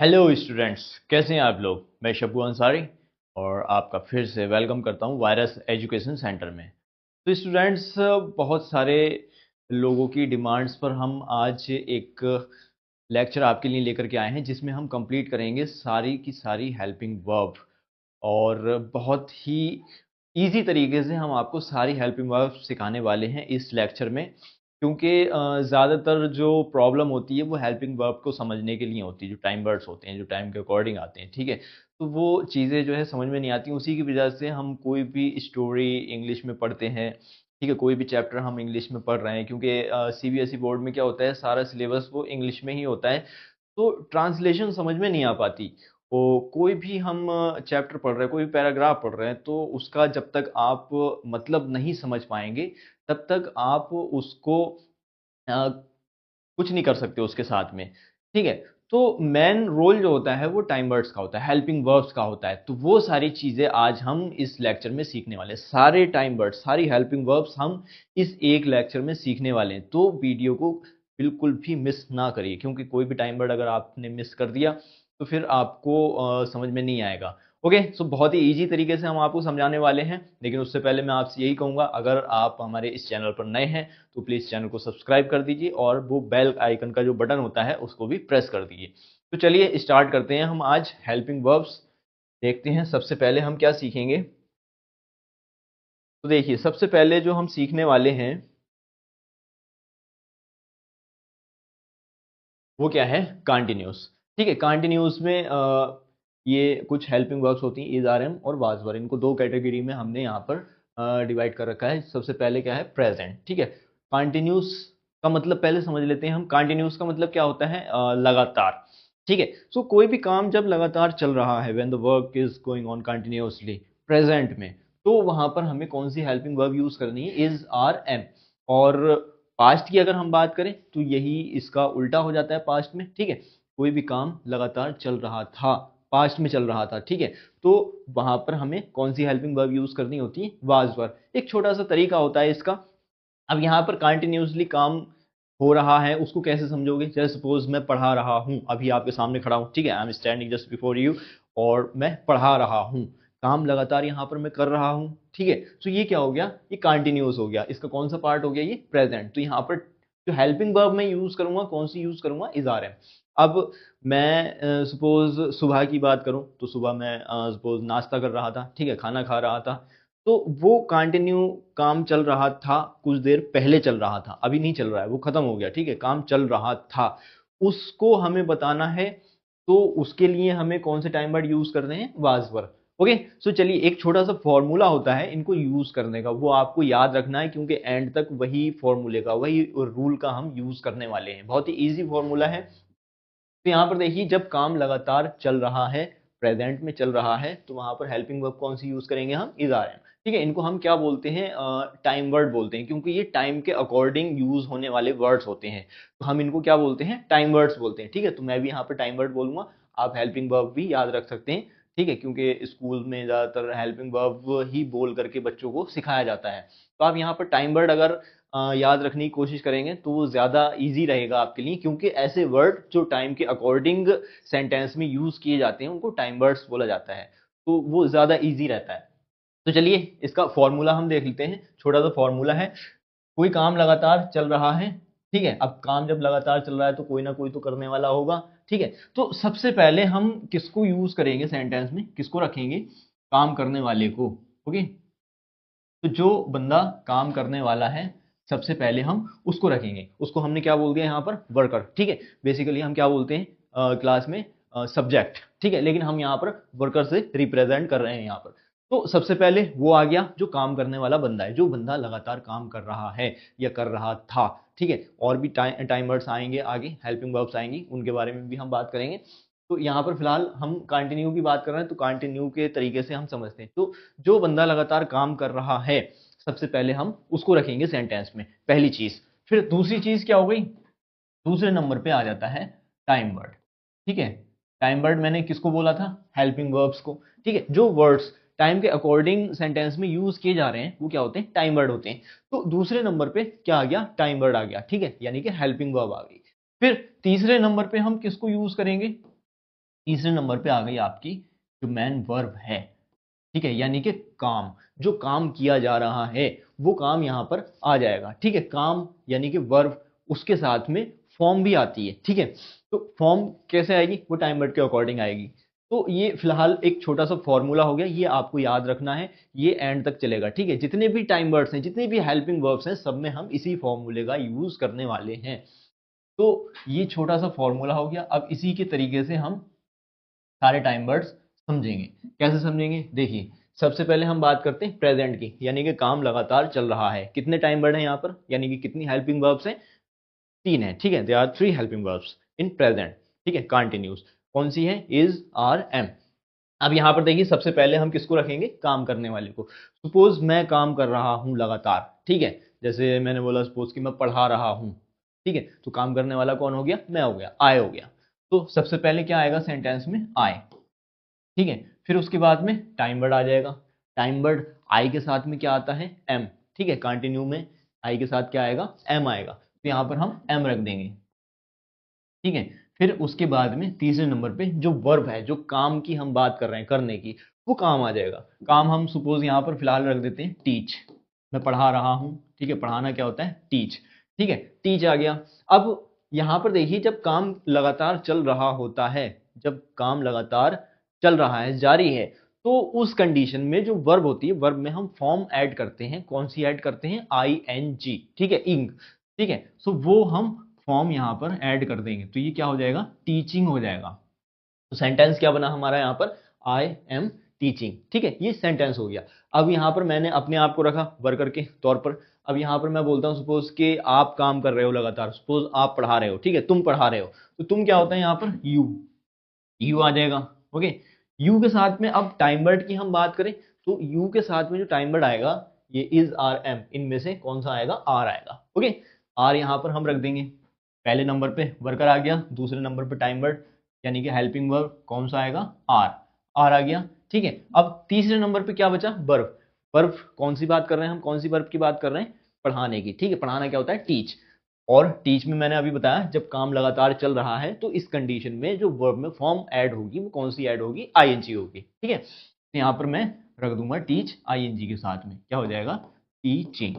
Hello students, कैसे हैं आप लोग। मैं शब्बू अंसारी और आपका फिर से वेलकम करता हूं वायरस एजुकेशन सेंटर में। तो स्टूडेंट्स, बहुत सारे लोगों की डिमांड्स पर हम आज एक लेक्चर आपके लिए लेकर के आए हैं जिसमें हम कंप्लीट करेंगे सारी की सारी हेल्पिंग वर्ब। और बहुत ही इजी तरीके से हम आपको सारी हेल्पिंग वर्ब सिखाने वाले हैं इस लेक्चर में, क्योंकि ज़्यादातर जो प्रॉब्लम होती है वो हेल्पिंग वर्ब को समझने के लिए होती है। जो टाइम वर्ड्स होते हैं, जो टाइम के अकॉर्डिंग आते हैं, ठीक है, तो वो चीज़ें जो है समझ में नहीं आती। उसी की वजह से हम कोई भी स्टोरी इंग्लिश में पढ़ते हैं, ठीक है, कोई भी चैप्टर हम इंग्लिश में पढ़ रहे हैं, क्योंकि सीबीएसई बोर्ड में क्या होता है, सारा सिलेबस वो इंग्लिश में ही होता है, तो ट्रांसलेशन समझ में नहीं आ पाती। वो कोई भी हम चैप्टर पढ़ रहे हैं, कोई भी पैराग्राफ पढ़ रहे हैं, तो उसका जब तक आप मतलब नहीं समझ पाएंगे तब तक आप उसको कुछ नहीं कर सकते उसके साथ में, ठीक है। तो मेन रोल जो होता है वो टाइम वर्ड्स का होता है, हेल्पिंग वर्ब्स का होता है। तो वो सारी चीजें आज हम इस लेक्चर में सीखने वाले हैं। सारे टाइम वर्ड्स, सारी हेल्पिंग वर्ब्स हम इस एक लेक्चर में सीखने वाले हैं। तो वीडियो को बिल्कुल भी मिस ना करिए, क्योंकि कोई भी टाइम वर्ड अगर आपने मिस कर दिया तो फिर आपको समझ में नहीं आएगा। ओके, सो बहुत ही इजी तरीके से हम आपको समझाने वाले हैं। लेकिन उससे पहले मैं आपसे यही कहूंगा, अगर आप हमारे इस चैनल पर नए हैं तो प्लीज चैनल को सब्सक्राइब कर दीजिए और वो बेल आइकन का जो बटन होता है उसको भी प्रेस कर दीजिए। तो चलिए स्टार्ट करते हैं हम आज हेल्पिंग वर्ब्स। देखते हैं सबसे पहले हम क्या सीखेंगे। तो देखिए, सबसे पहले जो हम सीखने वाले हैं वो क्या है, कॉन्टिन्यूस। ठीक है, कॉन्टिन्यूस में ये कुछ हेल्पिंग वर्ब्स होती हैं, इज आर एम और वाज वर। इनको दो कैटेगरी में हमने यहाँ पर डिवाइड कर रखा है। सबसे पहले क्या है, प्रेजेंट। ठीक है, कॉन्टिन्यूस का मतलब पहले समझ लेते हैं हम। कॉन्टिन्यूस का मतलब क्या होता है, लगातार। ठीक है, सो कोई भी काम जब लगातार चल रहा है, when the work is going on continuously, present में, तो वहां पर हमें कौन सी हेल्पिंग वर्ब यूज करनी है, इज आर एम। और पास्ट की अगर हम बात करें तो यही इसका उल्टा हो जाता है पास्ट में। ठीक है, कोई भी काम लगातार चल रहा था, पास्ट में चल रहा था, ठीक है, तो वहां पर हमें कौन सी हेल्पिंग वर्ब यूज करनी होती है, वाज वर। एक छोटा सा तरीका होता है इसका। अब यहाँ पर कंटिन्यूसली काम हो रहा है, उसको कैसे समझोगे। जैसे सपोज मैं पढ़ा रहा हूँ, अभी आपके सामने खड़ा हूँ, ठीक है, I am standing just before you, और मैं पढ़ा रहा हूँ, काम लगातार यहाँ पर मैं कर रहा हूँ। ठीक है, तो ये क्या हो गया, ये कंटिन्यूस हो गया। इसका कौन सा पार्ट हो गया, ये प्रेजेंट। तो यहाँ पर जो हेल्पिंग वर्ब मैं यूज करूंगा, कौन सी यूज करूंगा, इज आर एम। अब मैं सपोज सुबह की बात करूं, तो सुबह मैं सपोज नाश्ता कर रहा था, ठीक है, खाना खा रहा था, तो वो कंटिन्यू काम चल रहा था, कुछ देर पहले चल रहा था, अभी नहीं चल रहा है, वो खत्म हो गया। ठीक है, काम चल रहा था, उसको हमें बताना है। तो उसके लिए हमें कौन से टाइम वर्ड यूज करने हैं, वाज वर। ओके, सो चलिए, एक छोटा सा फॉर्मूला होता है इनको यूज करने का, वो आपको याद रखना है, क्योंकि एंड तक वही फॉर्मूले का, वही रूल का हम यूज करने वाले हैं। बहुत ही इजी फॉर्मूला है। तो यहाँ पर देखिए, जब काम लगातार चल रहा है, प्रेजेंट में चल रहा है, तो वहां पर हेल्पिंग वर्ब कौन सी यूज करेंगे हम, इज आर एम। ठीक है, इनको हम क्या बोलते हैं, टाइम वर्ड बोलते हैं, क्योंकि ये टाइम के अकॉर्डिंग यूज होने वाले वर्ड्स होते हैं। तो हम इनको क्या बोलते हैं, टाइम वर्ड्स बोलते हैं। ठीक है, तो मैं भी यहाँ पर टाइम वर्ड बोलूंगा, आप हेल्पिंग वर्ब भी याद रख सकते हैं। ठीक है, क्योंकि स्कूल में ज्यादातर हेल्पिंग वर्ब ही बोल करके बच्चों को सिखाया जाता है। तो आप यहाँ पर टाइम वर्ड अगर याद रखने की कोशिश करेंगे तो वो ज़्यादा इजी रहेगा आपके लिए, क्योंकि ऐसे वर्ड जो टाइम के अकॉर्डिंग सेंटेंस में यूज़ किए जाते हैं उनको टाइम वर्ड्स बोला जाता है। तो वो ज़्यादा इजी रहता है। तो चलिए, इसका फॉर्मूला हम देख लेते हैं। छोटा सा फॉर्मूला है। कोई काम लगातार चल रहा है, ठीक है, अब काम जब लगातार चल रहा है तो कोई ना कोई तो करने वाला होगा। ठीक है, तो सबसे पहले हम किसको यूज करेंगे सेंटेंस में, किसको रखेंगे, काम करने वाले को। ओके, तो जो बंदा काम करने वाला है, सबसे पहले हम उसको रखेंगे। उसको हमने क्या बोल दिया यहाँ पर, वर्कर। ठीक है, बेसिकली हम क्या बोलते हैं क्लास में, सब्जेक्ट। ठीक है, लेकिन हम यहाँ पर वर्कर से रिप्रेजेंट कर रहे हैं यहाँ पर। तो सबसे पहले वो आ गया, जो काम करने वाला बंदा है, जो बंदा लगातार काम कर रहा है या कर रहा था। ठीक है, और भी टाइम वर्ड्स आएंगे आगे, हेल्पिंग वर्ब्स आएंगी, उनके बारे में भी हम बात करेंगे। तो यहाँ पर फिलहाल हम कंटिन्यू की बात कर रहे हैं, तो कंटिन्यू के तरीके से हम समझते हैं। तो जो बंदा लगातार काम कर रहा है, सबसे पहले हम उसको रखेंगे सेंटेंस में, पहली चीज। फिर दूसरी चीज क्या हो गई, दूसरे नंबर पे आ जाता है टाइम वर्ड। ठीक है, टाइम वर्ड मैंने किसको बोला था, हेल्पिंग वर्ब्स को। ठीक है, जो वर्ड्स टाइम के अकॉर्डिंग सेंटेंस में यूज किए जा रहे हैं वो क्या होते हैं, टाइम वर्ड होते हैं। तो दूसरे नंबर पे क्या आ गया, टाइम वर्ड आ गया। ठीक है, यानी कि हेल्पिंग वर्ब आ गई। फिर तीसरे नंबर पे हम किसको यूज करेंगे, तीसरे नंबर पे आ गई आपकी जो मेन वर्ब है, ठीक है, यानी कि काम, जो काम किया जा रहा है वो काम यहाँ पर आ जाएगा, ठीक है। काम यानी कि वर्ब, उसके साथ में फॉर्म भी आती है, ठीक है। तो फॉर्म कैसे आएगी, वो टाइम वर्ड के अकॉर्डिंग आएगी। तो ये फिलहाल एक छोटा सा फॉर्मूला हो गया, ये आपको याद रखना है, ये एंड तक चलेगा, ठीक है। जितने भी टाइम वर्ड्स हैं, जितने भी हेल्पिंग वर्ब्स हैं, सब में हम इसी फॉर्मूले का यूज करने वाले हैं। तो ये छोटा सा फॉर्मूला हो गया। अब इसी के तरीके से हम सारे टाइम वर्ड्स समझेंगे। कैसे समझेंगे, देखिए सबसे पहले हम बात करते हैं प्रेजेंट की, यानी कि काम लगातार चल रहा है। कितने टाइम वर्ड हैं यहाँ पर, यानी कि कितनी हेल्पिंग वर्ब्स हैं, 3 है, ठीक है। They are 3 helping verbs in present, ठीक है। कंटिन्यूस कौन सी है, इज, आर, एम। अब यहाँ पर देखिए सबसे पहले हम किसको रखेंगे, काम करने वाले को। सपोज मैं काम कर रहा हूँ लगातार, ठीक है। जैसे मैंने बोला सपोज कि मैं पढ़ा रहा हूँ, ठीक है। तो काम करने वाला कौन हो गया, मैं हो गया, आई हो गया। तो सबसे पहले क्या आएगा सेंटेंस में, आई, ठीक है। फिर उसके बाद में टाइम वर्ड आ जाएगा। टाइम वर्ड आई के साथ में क्या आता है, एम, ठीक है। कंटिन्यू में आई के साथ क्या आएगा, एम आएगा। तो यहाँ पर हम एम रख देंगे, ठीक है। फिर उसके बाद में तीसरे नंबर पे जो वर्ब है, जो काम की हम बात कर रहे हैं करने की, वो काम आ जाएगा। काम हम सपोज यहाँ पर फिलहाल रख देते हैं टीच, मैं पढ़ा रहा हूँ, ठीक है। पढ़ाना क्या होता है, टीच, ठीक है। टीच आ गया। अब यहाँ पर देखिए जब काम लगातार चल रहा होता है, जब काम लगातार चल रहा है, जारी है, तो उस कंडीशन में जो वर्ब होती है, वर्ब में हम फॉर्म ऐड करते हैं। कौन सी ऐड करते हैं, आई एन जी, ठीक है, इंग, ठीक है। सो वो हम फॉर्म यहाँ पर ऐड कर देंगे, तो ये क्या हो जाएगा, टीचिंग हो जाएगा। तो सेंटेंस क्या बना हमारा यहाँ पर, आई एम टीचिंग, ठीक है। ये सेंटेंस हो गया। अब यहाँ पर मैंने अपने आप को रखा वर्कर के तौर पर। अब यहाँ पर मैं बोलता हूँ सपोज कि आप काम कर रहे हो लगातार, सपोज आप पढ़ा रहे हो, ठीक है, तुम पढ़ा रहे हो। तो तुम क्या होता है यहाँ पर, यू आ जाएगा, ओके। यू के साथ में अब टाइम वर्ड की हम बात करें, तो यू के साथ में जो टाइम वर्ड आएगा, ये इज, आर, एम, इनमें से कौन सा आएगा, आर आएगा, ओके। आर यहाँ पर हम रख देंगे। पहले नंबर पे वर्कर आ गया, दूसरे नंबर पे टाइम वर्ड यानी कि हेल्पिंग वर्ब कौन सा आएगा, आर, आर आ गया, ठीक है। अब तीसरे नंबर पे क्या बचा, वर्ब। वर्ब कौन सी बात कर रहे हैं हम, कौन सी वर्ब की बात कर रहे हैं, पढ़ाने की, ठीक है। पढ़ाना क्या होता है, टीच। और टीच में मैंने अभी बताया जब काम लगातार चल रहा है, तो इस कंडीशन में जो वर्ब में फॉर्म ऐड होगी वो कौन सी ऐड होगी, आईएनजी होगी, ठीक है। तो यहाँ पर मैं रख दूंगा टीच आईएनजी के साथ में, क्या हो जाएगा, टीचिंग,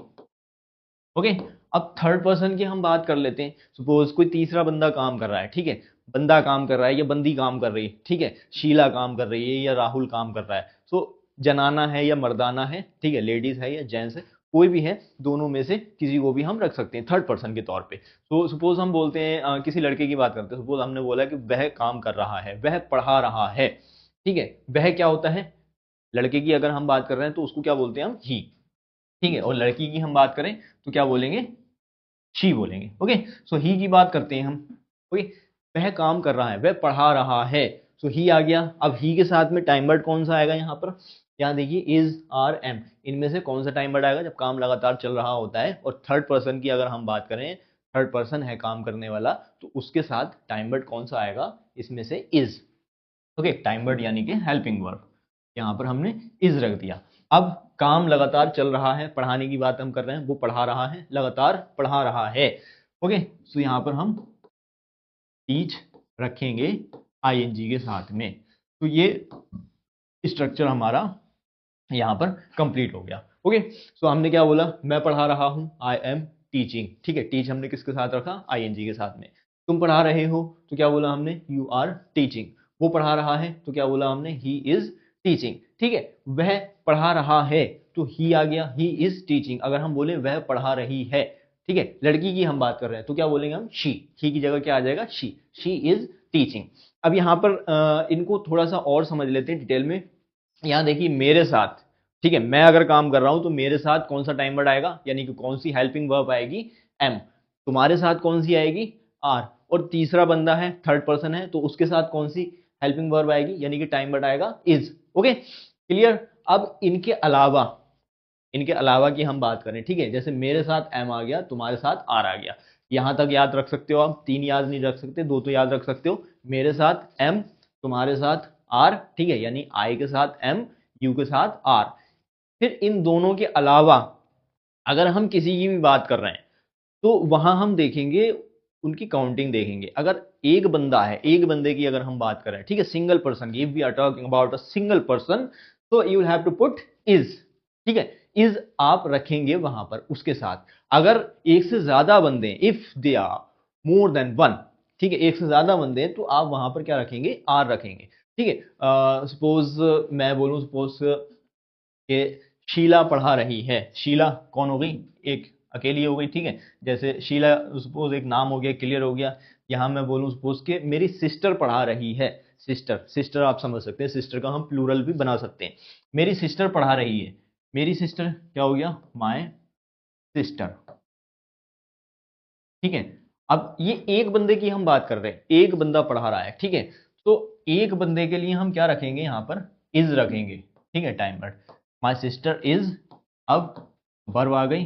ओके। अब थर्ड पर्सन की हम बात कर लेते हैं। सपोज कोई तीसरा बंदा काम कर रहा है, ठीक है। बंदा काम कर रहा है या बंदी काम कर रही है, ठीक है। शीला काम कर रही है या राहुल काम कर रहा है। सो जनाना है या मर्दाना है, ठीक है, लेडीज है या जेंट्स है, कोई भी है, दोनों में से किसी को भी हम रख सकते हैं थर्ड पर्सन के तौर पे। तो सपोज हम बोलते हैं किसी लड़के की बात करते हैं, सपोज हमने बोला कि वह काम कर रहा है, वह पढ़ा रहा है, ठीक है। वह क्या होता है, लड़के की अगर हम बात कर रहे हैं तो उसको क्या बोलते हैं हम, ही, ठीक है। और लड़की की हम बात करें तो क्या बोलेंगे, शी बोलेंगे, ओके। सो ही की बात करते हैं हम, ओके। वह काम कर रहा है, वह पढ़ा रहा है, सो ही आ गया। अब ही के साथ में टाइम वर्ड कौन सा आएगा यहाँ पर, यहाँ देखिए इज, आर, एम, इनमें से कौन सा टाइम वर्ड आएगा जब काम लगातार चल रहा होता है। और थर्ड पर्सन की अगर हम बात करें, थर्ड पर्सन है काम करने वाला, तो उसके साथ टाइम वर्ड कौन सा आएगा, इसमें से इज, ओके। टाइम वर्ड यानी कि हेल्पिंग वर्ब, यहाँ पर हमने इज रख दिया। अब काम लगातार चल रहा है, पढ़ाने की बात हम कर रहे हैं, वो पढ़ा रहा है, लगातार पढ़ा रहा है, ओके। सो यहाँ पर हम टीच रखेंगे आईएनजी के साथ में। तो ये स्ट्रक्चर हमारा यहाँ पर कंप्लीट हो गया, ओके। सो हमने क्या बोला, मैं पढ़ा रहा हूँ, आई एम टीचिंग, ठीक है। टीच हमने किसके साथ रखा, आईएनजी के साथ में। तुम पढ़ा रहे हो तो क्या बोला हमने, यू आर टीचिंग। वो पढ़ा रहा है तो क्या बोला हमने, ही इज टीचिंग, ठीक है। वह पढ़ा रहा है तो ही आ गया, ही इज टीचिंग। अगर हम बोले वह पढ़ा रही है, ठीक है, लड़की की हम बात कर रहे हैं, तो क्या बोलेंगे हम, शी, ही की जगह क्या आ जाएगा, शी इज टीचिंग। अब यहाँ पर इनको थोड़ा सा और समझ लेते हैं डिटेल में। यहाँ देखिए मेरे साथ, ठीक है, मैं अगर काम कर रहा हूं तो मेरे साथ कौन सा टाइम वर्ड आएगा, यानी कि कौन सी हेल्पिंग वर्ब आएगी, एम। तुम्हारे साथ कौन सी आएगी, आर। और तीसरा बंदा है, थर्ड पर्सन है, तो उसके साथ कौन सी हेल्पिंग वर्ब आएगी, यानी कि टाइम वर्ड आएगा, इज, ओके, क्लियर। अब इनके अलावा की हम बात करें, ठीक है, जैसे मेरे साथ एम आ गया, तुम्हारे साथ आर आ गया, यहां तक याद रख सकते हो आप। 3 याद नहीं रख सकते, 2 तो याद रख सकते हो। मेरे साथ एम, तुम्हारे साथ आर, ठीक है, यानी आई के साथ एम, यू के साथ आर। फिर इन दोनों के अलावा अगर हम किसी की भी बात कर रहे हैं, तो वहां हम देखेंगे उनकी काउंटिंग देखेंगे। अगर एक बंदा है, एक बंदे की अगर हम बात करें, ठीक है, सिंगल पर्सन की, if we are talking about a single person, तो you will have to put is, ठीक है, इज आप रखेंगे वहां पर उसके साथ। अगर एक से ज्यादा बंदे, if they are more than one, ठीक है, एक से ज्यादा बंदे, तो आप वहां पर क्या रखेंगे, आर रखेंगे, ठीक है। सपोज मैं बोलूं, सपोज कि शीला पढ़ा रही है, शीला कौन हो गई, एक अकेली हो गई, ठीक है। जैसे शीला सपोज एक नाम हो गया, क्लियर हो गया। यहां मैं बोलूं सपोज कि मेरी सिस्टर पढ़ा रही है, सिस्टर, सिस्टर आप समझ सकते हैं, सिस्टर का हम प्लूरल भी बना सकते हैं। मेरी सिस्टर पढ़ा रही है, मेरी सिस्टर क्या हो गया, माय सिस्टर, ठीक है। अब ये एक बंदे की हम बात कर रहे हैं, एक बंदा पढ़ा रहा है, ठीक है। तो एक बंदे के लिए हम क्या रखेंगे, यहां पर इज रखेंगे, ठीक है, time word, my sister is. अब वर्ब आ गई,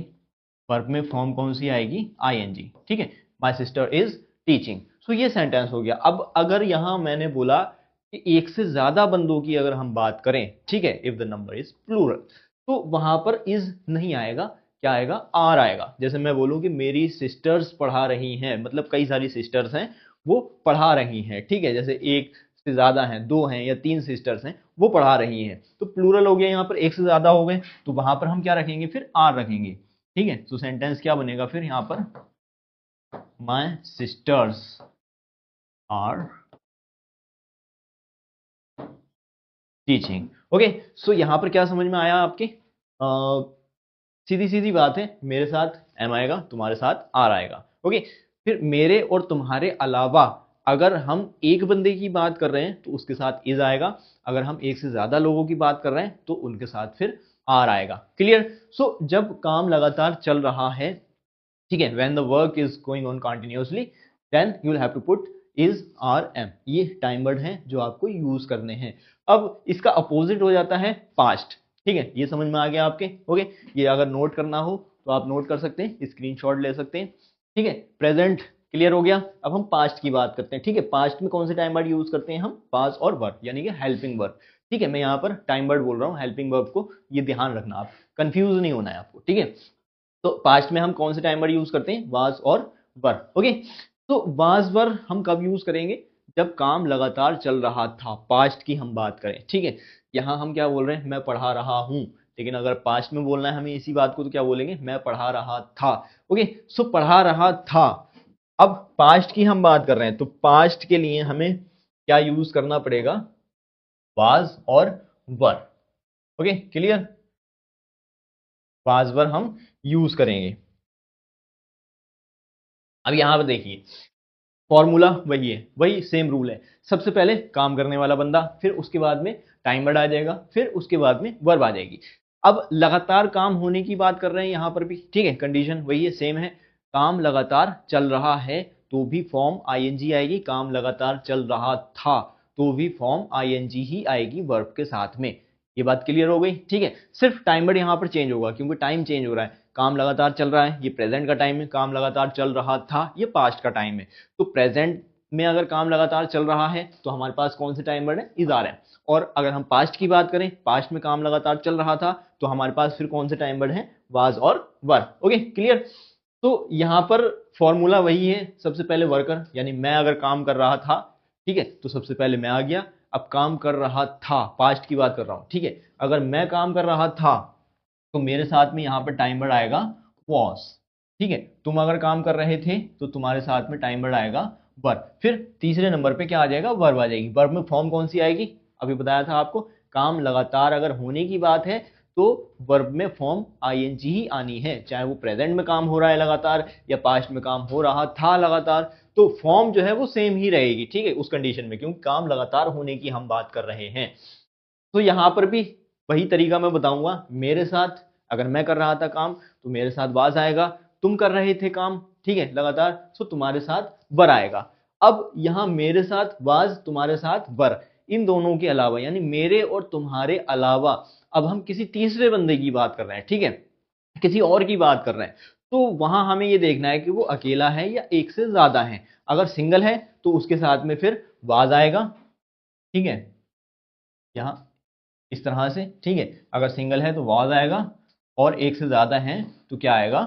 वर्ब में फॉर्म कौन सी आएगी, आईएनजी, ठीक है, माय सिस्टर इज टीचिंग। सो ये सेंटेंस हो गया। अब अगर यहां मैंने बोला कि एक से ज्यादा बंदों की अगर हम बात करें, ठीक है, if the number is plural, तो वहां पर इज नहीं आएगा, क्या आएगा, आर आएगा। जैसे मैं बोलूं कि मेरी सिस्टर्स पढ़ा रही हैं, मतलब कई सारी सिस्टर्स हैं, वो पढ़ा रही हैं, ठीक है। जैसे एक से ज्यादा हैं, दो हैं या तीन सिस्टर्स हैं, वो पढ़ा रही हैं, तो प्लूरल हो गया, यहाँ पर एक से ज्यादा हो गए, तो वहां पर हम क्या रखेंगे, फिर आर रखेंगे, ठीक है। तो सेंटेंस क्या बनेगा फिर यहाँ पर, my sisters are teaching. Okay, so यहां पर क्या समझ में आया आपके, सीधी सीधी बात है, मेरे साथ एम आएगा, तुम्हारे साथ आर आएगा। ओके, फिर मेरे और तुम्हारे अलावा अगर हम एक बंदे की बात कर रहे हैं तो उसके साथ इज आएगा, अगर हम एक से ज्यादा लोगों की बात कर रहे हैं तो उनके साथ फिर आर आएगा। क्लियर। सो जब काम लगातार चल रहा है, ठीक है, when the work is going on continuously, then you will have to put is are am. ये टाइम वर्ड हैं जो आपको यूज करने हैं। अब इसका अपोजिट हो जाता है पास्ट, ठीक है, ये समझ में आ गया आपके। ओके, ये अगर नोट करना हो तो आप नोट कर सकते हैं, स्क्रीनशॉट ले सकते हैं, ठीक है। प्रेजेंट क्लियर हो गया। अब हम पास्ट की बात करते हैं, ठीक है। पास्ट में कौन से टाइम वर्ड यूज करते हैं हम, पास्ट और वर्ब, यानी कि हेल्पिंग वर्ब, ठीक है। मैं यहाँ पर टाइम वर्ड बोल रहा हूँ, हेल्पिंग वर्ब को ये ध्यान रखना, आप कंफ्यूज नहीं होना है आपको, ठीक है। तो पास्ट में हम कौन से टाइम वर्ड यूज करते हैं, वाज और वर। ओके, तो वाज वर हम कब यूज करेंगे, जब काम लगातार चल रहा था, पास्ट की हम बात करें, ठीक है। यहां हम क्या बोल रहे हैं, मैं पढ़ा रहा हूं, लेकिन अगर पास्ट में बोलना है हमें इसी बात को, तो क्या बोलेंगे, मैं पढ़ा रहा था। ओके, सो पढ़ा रहा था। अब पास्ट की हम बात कर रहे हैं, तो पास्ट के लिए हमें क्या यूज करना पड़ेगा, वाज और वर। ओके, क्लियर, वाज वर हम यूज करेंगे। अब यहां पर देखिए, फॉर्मूला वही है, वही सेम रूल है। सबसे पहले काम करने वाला बंदा, फिर उसके बाद में टाइम वर्ड आ जाएगा, फिर उसके बाद में वर्ब आ जाएगी। अब लगातार काम होने की बात कर रहे हैं यहां पर भी, ठीक है, कंडीशन वही है, सेम है। काम लगातार चल रहा है तो भी फॉर्म आईएनजी आएगी, काम लगातार चल रहा था तो भी फॉर्म आईएनजी ही आएगी वर्ब के साथ में। ये बात क्लियर हो गई, ठीक है। सिर्फ टाइम वर्ड यहां पर चेंज होगा, क्योंकि टाइम चेंज हो रहा है। काम लगातार चल रहा है, ये प्रेजेंट का टाइम है, काम लगातार चल रहा था, ये पास्ट का टाइम है। तो प्रेजेंट में अगर काम लगातार चल रहा है तो हमारे पास कौन से टाइम वर्ड है, इज आर है। और अगर हम पास्ट की बात करें, पास्ट में काम लगातार चल रहा था, तो हमारे पास फिर कौन से टाइम वर्ड है, वाज और वर। Okay, clear. तो यहां पर फॉर्मूला वही है, सबसे पहले वर्कर, यानी मैं अगर काम कर रहा था, ठीक है, तो सबसे पहले मैं आ गया। अब काम कर रहा था, पास्ट की बात कर रहा हूं, ठीक है। अगर मैं काम कर रहा था तो मेरे साथ में यहां पर टाइम वर्ड आएगा वॉज, ठीक है। तुम अगर काम कर रहे थे तो तुम्हारे साथ में टाइम वर्ड आएगा वर्ब। फिर तीसरे नंबर पे क्या आ जाएगा, वर्ब आ जाएगी। वर्ब में फॉर्म कौन सी आएगी, अभी बताया था आपको, काम लगातार अगर होने की बात है तो वर्ब में फॉर्म आईएनजी ही आनी है, चाहे वो प्रेजेंट में काम हो रहा है लगातार या पास्ट में काम हो रहा था लगातार, तो फॉर्म जो है वो सेम ही रहेगी, ठीक है, उस कंडीशन में, क्योंकि काम लगातार होने की हम बात कर रहे हैं। तो यहां पर भी वही तरीका मैं बताऊंगा, मेरे साथ अगर मैं कर रहा था काम तो मेरे साथ वाज आएगा, तुम कर रहे थे काम, ठीक है, लगातार, सो तुम्हारे साथ वर आएगा। अब यहां मेरे साथ वाज, तुम्हारे साथ वर, इन दोनों के अलावा, यानी मेरे और तुम्हारे अलावा अब हम किसी तीसरे बंदे की बात कर रहे हैं, ठीक है, किसी और की बात कर रहे हैं, तो वहां हमें ये देखना है कि वो अकेला है या एक से ज्यादा है। अगर सिंगल है तो उसके साथ में फिर वाज आएगा, ठीक है, यहां इस तरह से, ठीक है। अगर सिंगल है तो वाज आएगा, और एक से ज्यादा है तो क्या आएगा,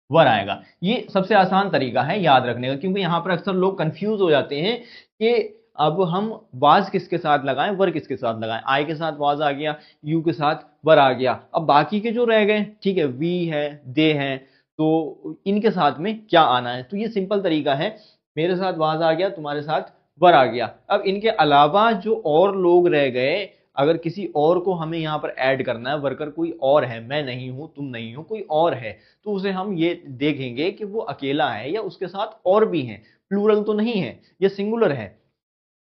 वर आएगा। ये सबसे आसान तरीका है याद रखने का, क्योंकि यहाँ पर अक्सर लोग कंफ्यूज हो जाते हैं कि अब हम वाज किसके साथ लगाएं, वर किसके साथ लगाएं। आई के साथ वाज आ गया, यू के साथ वर आ गया, अब बाकी के जो रह गए, ठीक है, वी है, दे हैं, तो इनके साथ में क्या आना है। तो ये सिंपल तरीका है, मेरे साथ वाज आ गया, तुम्हारे साथ वर आ गया। अब इनके अलावा जो और लोग रह गए, अगर किसी और को हमें यहाँ पर ऐड करना है, वर्कर कोई और है, मैं नहीं हूं, तुम नहीं हो, कोई और है, तो उसे हम ये देखेंगे कि वो अकेला है या उसके साथ और भी हैं, प्लूरल तो नहीं है, या सिंगुलर है।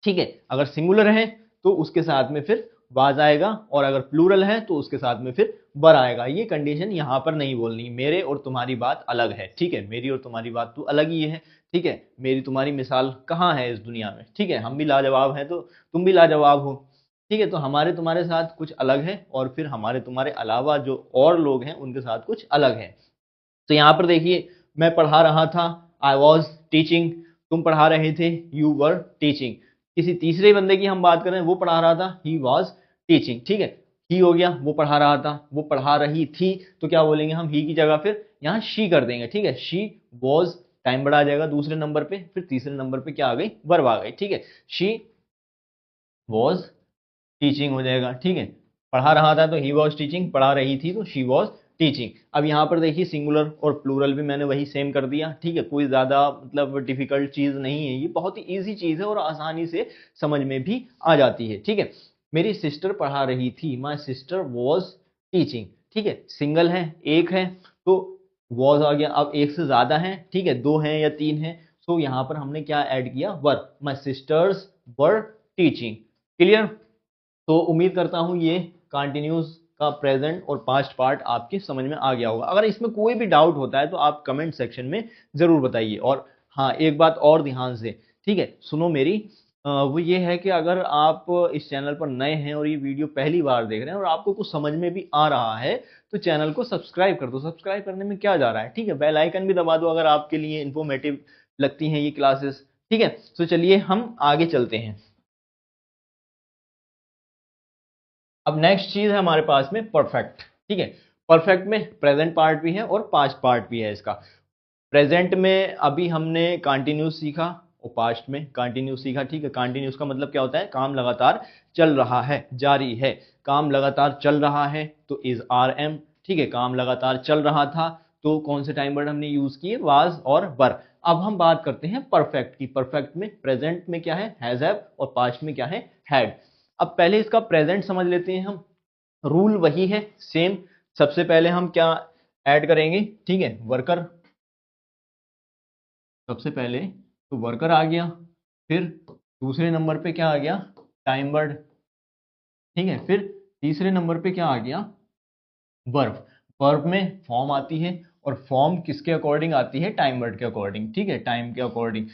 ठीक है, अगर सिंगुलर है तो उसके साथ में फिर वाज आएगा, और अगर प्लूरल है तो उसके साथ में फिर वर आएगा। ये कंडीशन यहां पर नहीं बोलनी, मेरे और तुम्हारी बात अलग है, ठीक है, मेरी और तुम्हारी बात तो अलग ही है, ठीक है, मेरी तुम्हारी मिसाल कहाँ है इस दुनिया में, ठीक है, हम भी लाजवाब हैं तो तुम भी लाजवाब हो, ठीक है, तो हमारे तुम्हारे साथ कुछ अलग है, और फिर हमारे तुम्हारे अलावा जो और लोग हैं उनके साथ कुछ अलग है। तो यहां पर देखिए, मैं पढ़ा रहा था, आई वॉज टीचिंग, तुम पढ़ा रहे थे, यू वर टीचिंग। किसी तीसरे बंदे की हम बात करें, वो पढ़ा रहा था, ही वॉज टीचिंग, ठीक है, ही हो गया, वो पढ़ा रहा था, वो पढ़ा रही थी, तो क्या बोलेंगे हम, ही की जगह फिर यहाँ शी कर देंगे, ठीक है, शी वॉज, टाइम बढ़ा जाएगा दूसरे नंबर पे, फिर तीसरे नंबर पे क्या आ गई, वर्ब आ गई, ठीक है, शी वॉज टीचिंग हो जाएगा, ठीक है, पढ़ा रहा था तो ही वॉज टीचिंग, पढ़ा रही थी तो शी वॉज टीचिंग। अब यहाँ पर देखिए सिंगुलर और प्लूरल भी मैंने वही सेम कर दिया, ठीक है, कोई ज्यादा मतलब डिफिकल्ट चीज नहीं है, ये बहुत ही इजी चीज है और आसानी से समझ में भी आ जाती है, ठीक है। मेरी सिस्टर पढ़ा रही थी, माई सिस्टर वॉज टीचिंग, ठीक है, सिंगल है, एक है, तो वॉज आ गया। अब एक से ज्यादा है, ठीक है, दो है या तीन है, सो यहाँ पर हमने क्या ऐड किया, वर, माई सिस्टर्स वर टीचिंग। क्लियर। तो उम्मीद करता हूं ये कंटिन्यूस का प्रेजेंट और पास्ट पार्ट आपके समझ में आ गया होगा। अगर इसमें कोई भी डाउट होता है तो आप कमेंट सेक्शन में जरूर बताइए। और हाँ, एक बात और ध्यान से, ठीक है, सुनो मेरी, वो ये है कि अगर आप इस चैनल पर नए हैं और ये वीडियो पहली बार देख रहे हैं और आपको कुछ समझ में भी आ रहा है, तो चैनल को सब्सक्राइब कर दो। सब्सक्राइब करने में क्या जा रहा है, ठीक है, बेल आइकन भी दबा दो अगर आपके लिए इंफॉर्मेटिव लगती हैं ये क्लासेस, ठीक है। तो चलिए हम आगे चलते हैं। अब नेक्स्ट चीज है हमारे पास में परफेक्ट, ठीक है। परफेक्ट में प्रेजेंट पार्ट भी है और पास्ट पार्ट भी है इसका। प्रेजेंट में अभी हमने कंटिन्यूस सीखा और पास्ट में कंटिन्यूस सीखा, ठीक है। कंटिन्यूस का मतलब क्या होता है, काम लगातार चल रहा है, जारी है, काम लगातार चल रहा है, तो इज आर एम, ठीक है, काम लगातार चल रहा था, तो कौन से टाइम वर्ड हमने यूज किए, वाज और वर। अब हम बात करते हैं परफेक्ट की। परफेक्ट में प्रेजेंट में क्या है, हैज हैव, और पास्ट में क्या है, हैड। अब पहले इसका प्रेजेंट समझ लेते हैं हम। रूल वही है, सेम। सबसे पहले हम क्या ऐड करेंगे, ठीक है, वर्कर। सबसे पहले तो वर्कर आ गया, फिर दूसरे नंबर पे क्या आ गया, टाइम वर्ड, ठीक है, फिर तीसरे नंबर पे क्या आ गया, वर्ब। वर्ब में फॉर्म आती है, और फॉर्म किसके अकॉर्डिंग आती है, टाइम वर्ड के अकॉर्डिंग, ठीक है, टाइम के अकॉर्डिंग।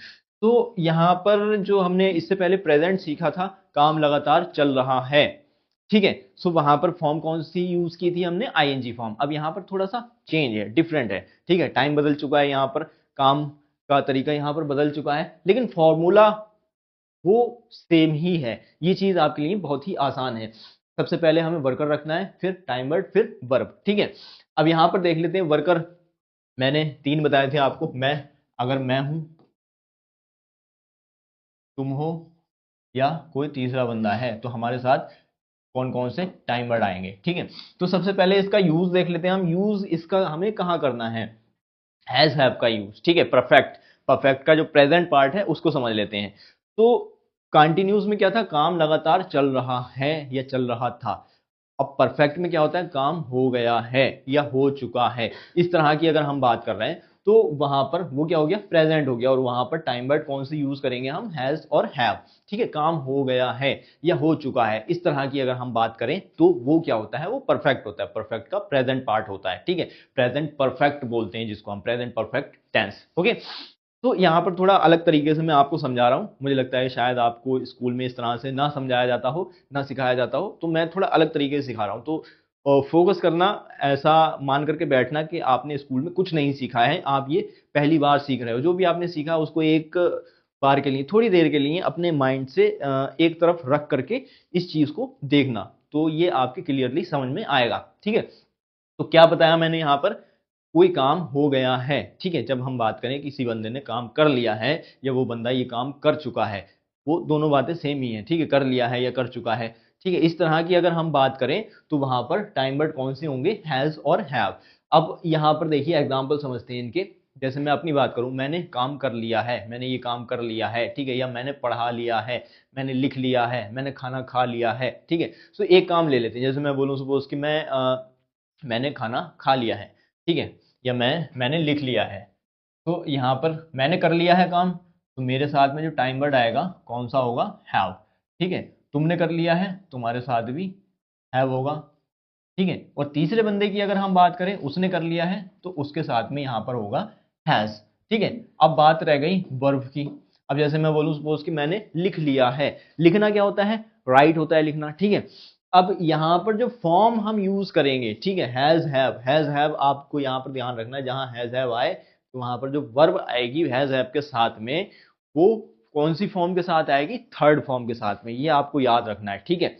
तो यहाँ पर जो हमने इससे पहले प्रेजेंट सीखा था, काम लगातार चल रहा है, ठीक है, सो वहां पर फॉर्म कौन सी यूज की थी हमने, आईएनजी फॉर्म। अब यहाँ पर थोड़ा सा चेंज है, डिफरेंट है, ठीक है, टाइम बदल चुका है, यहाँ पर काम का तरीका यहाँ पर बदल चुका है, लेकिन फॉर्मूला वो सेम ही है। ये चीज आपके लिए बहुत ही आसान है। सबसे पहले हमें वर्कर रखना है, फिर टाइम वर्ड, फिर वर्ब, ठीक है। अब यहां पर देख लेते हैं वर्कर। मैंने तीन बताए थे आपको, मैं, अगर मैं हूं, तुम हो, या कोई तीसरा बंदा है, तो हमारे साथ कौन कौन से टाइम वर्ड आएंगे, ठीक है। तो सबसे पहले इसका यूज देख लेते हैं हम। यूज इसका हमें कहाँ करना है, हैज हैव का यूज, ठीक है। परफेक्ट, परफेक्ट का जो प्रेजेंट पार्ट है उसको समझ लेते हैं। तो कंटिन्यूस में क्या था, काम लगातार चल रहा है या चल रहा था। अब परफेक्ट में क्या होता है, काम हो गया है या हो चुका है। इस तरह की अगर हम बात कर रहे हैं तो वहां पर वो क्या हो गया, प्रेजेंट हो गया, और वहां पर टाइम वर्ड कौन सी यूज करेंगे हम, हैज और हैव, ठीक है। काम हो गया है या हो चुका है, इस तरह की अगर हम बात करें तो वो क्या होता है, वो परफेक्ट होता है, परफेक्ट का प्रेजेंट पार्ट होता है, ठीक है। प्रेजेंट परफेक्ट बोलते हैं जिसको हम, प्रेजेंट परफेक्ट टेंस, ओके। तो यहाँ पर थोड़ा अलग तरीके से मैं आपको समझा रहा हूँ। मुझे लगता है शायद आपको स्कूल में इस तरह से ना समझाया जाता हो, ना सिखाया जाता हो, तो मैं थोड़ा अलग तरीके से सिखा रहा हूँ। तो फोकस करना, ऐसा मान करके बैठना कि आपने स्कूल में कुछ नहीं सीखा है, आप ये पहली बार सीख रहे हो। जो भी आपने सीखा उसको एक बार के लिए, थोड़ी देर के लिए अपने माइंड से एक तरफ रख करके इस चीज को देखना, तो ये आपके क्लियरली समझ में आएगा, ठीक है। तो क्या बताया मैंने यहाँ पर, कोई काम हो गया है, ठीक है, जब हम बात करें किसी बंदे ने काम कर लिया है या वो बंदा ये काम कर चुका है, वो दोनों बातें सेम ही है, ठीक है, कर लिया है या कर चुका है, ठीक है। इस तरह की अगर हम बात करें तो वहां पर टाइम वर्ड कौन से होंगे, हैज और हैव। अब यहाँ पर देखिए एग्जाम्पल समझते हैं इनके। जैसे मैं अपनी बात करूं, मैंने काम कर लिया है, मैंने ये काम कर लिया है, ठीक है, या मैंने पढ़ा लिया है, मैंने लिख लिया है, मैंने खाना खा लिया है, ठीक है। सो एक काम ले लेते हैं, जैसे मैं बोलूं सपोज कि मैंने खाना खा लिया है, ठीक है, या मैंने लिख लिया है। तो यहाँ पर मैंने कर लिया है काम, तो मेरे साथ में जो टाइम वर्ड आएगा कौन सा होगा, हैव, ठीक है। तुमने कर लिया है, तुम्हारे साथ भी हैव होगा, ठीक है। और तीसरे बंदे की अगर हम बात करें, उसने कर लिया है, तो उसके साथ में यहाँ पर होगा हैज, ठीक है। अब बात रह गई वर्ब की। अब जैसे मैं बोलूं सपोज कि मैंने लिख लिया है, लिखना क्या होता है, राइट होता है लिखना, ठीक है। अब यहाँ पर जो फॉर्म हम यूज करेंगे, ठीक है, हैज हैव आपको यहाँ पर ध्यान रखना है, जहां हैज हैव आए तो वहां पर जो वर्ब आएगी हैज हैव के साथ में, वो कौन सी फॉर्म के साथ आएगी, थर्ड फॉर्म के साथ में, ये आपको याद रखना है, ठीक है।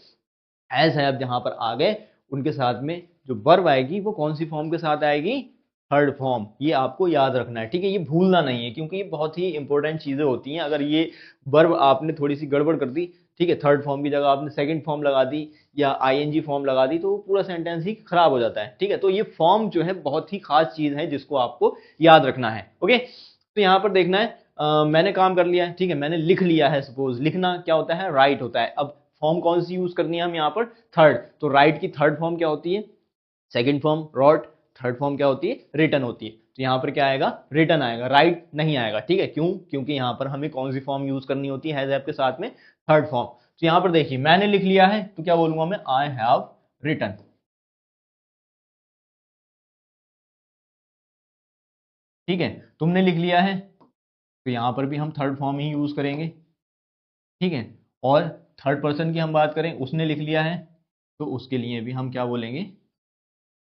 हैज हैव जहां पर आ गए, उनके साथ में जो वर्ब आएगी वो कौन सी फॉर्म के साथ आएगी, थर्ड फॉर्म, ये आपको याद रखना है, ठीक है। ये भूलना नहीं है, क्योंकि ये बहुत ही इंपॉर्टेंट चीजें होती हैं। अगर ये वर्ब आपने थोड़ी सी गड़बड़ कर दी, ठीक है, थर्ड फॉर्म की जगह आपने सेकंड फॉर्म लगा दी या आईएनजी फॉर्म लगा दी, तो पूरा सेंटेंस ही खराब हो जाता है, ठीक है। तो ये फॉर्म जो है बहुत ही खास चीज है जिसको आपको याद रखना है, ओके। तो यहाँ पर देखना है, मैंने काम कर लिया है, ठीक है, मैंने लिख लिया है, सपोज लिखना क्या होता है, राइट होता है। अब फॉर्म कौन सी यूज करनी है हम यहाँ पर, थर्ड। तो राइट की थर्ड फॉर्म क्या होती है, second form wrote, third form क्या होती है, रिटन होती है। तो यहाँ पर क्या आएगा, रिटन आएगा, राइट नहीं आएगा, ठीक है। क्यों, क्योंकि यहाँ पर हमें कौन सी फॉर्म यूज करनी होती है, हैज हैव के साथ में थर्ड फॉर्म। तो यहाँ पर देखिए मैंने लिख लिया है, तो क्या बोलूंगा मैं, आई हैव रिटन, ठीक है। तुमने लिख लिया है, तो यहाँ पर भी हम थर्ड फॉर्म ही यूज करेंगे, ठीक है। और थर्ड पर्सन की हम बात करें, उसने लिख लिया है, तो उसके लिए भी हम क्या बोलेंगे,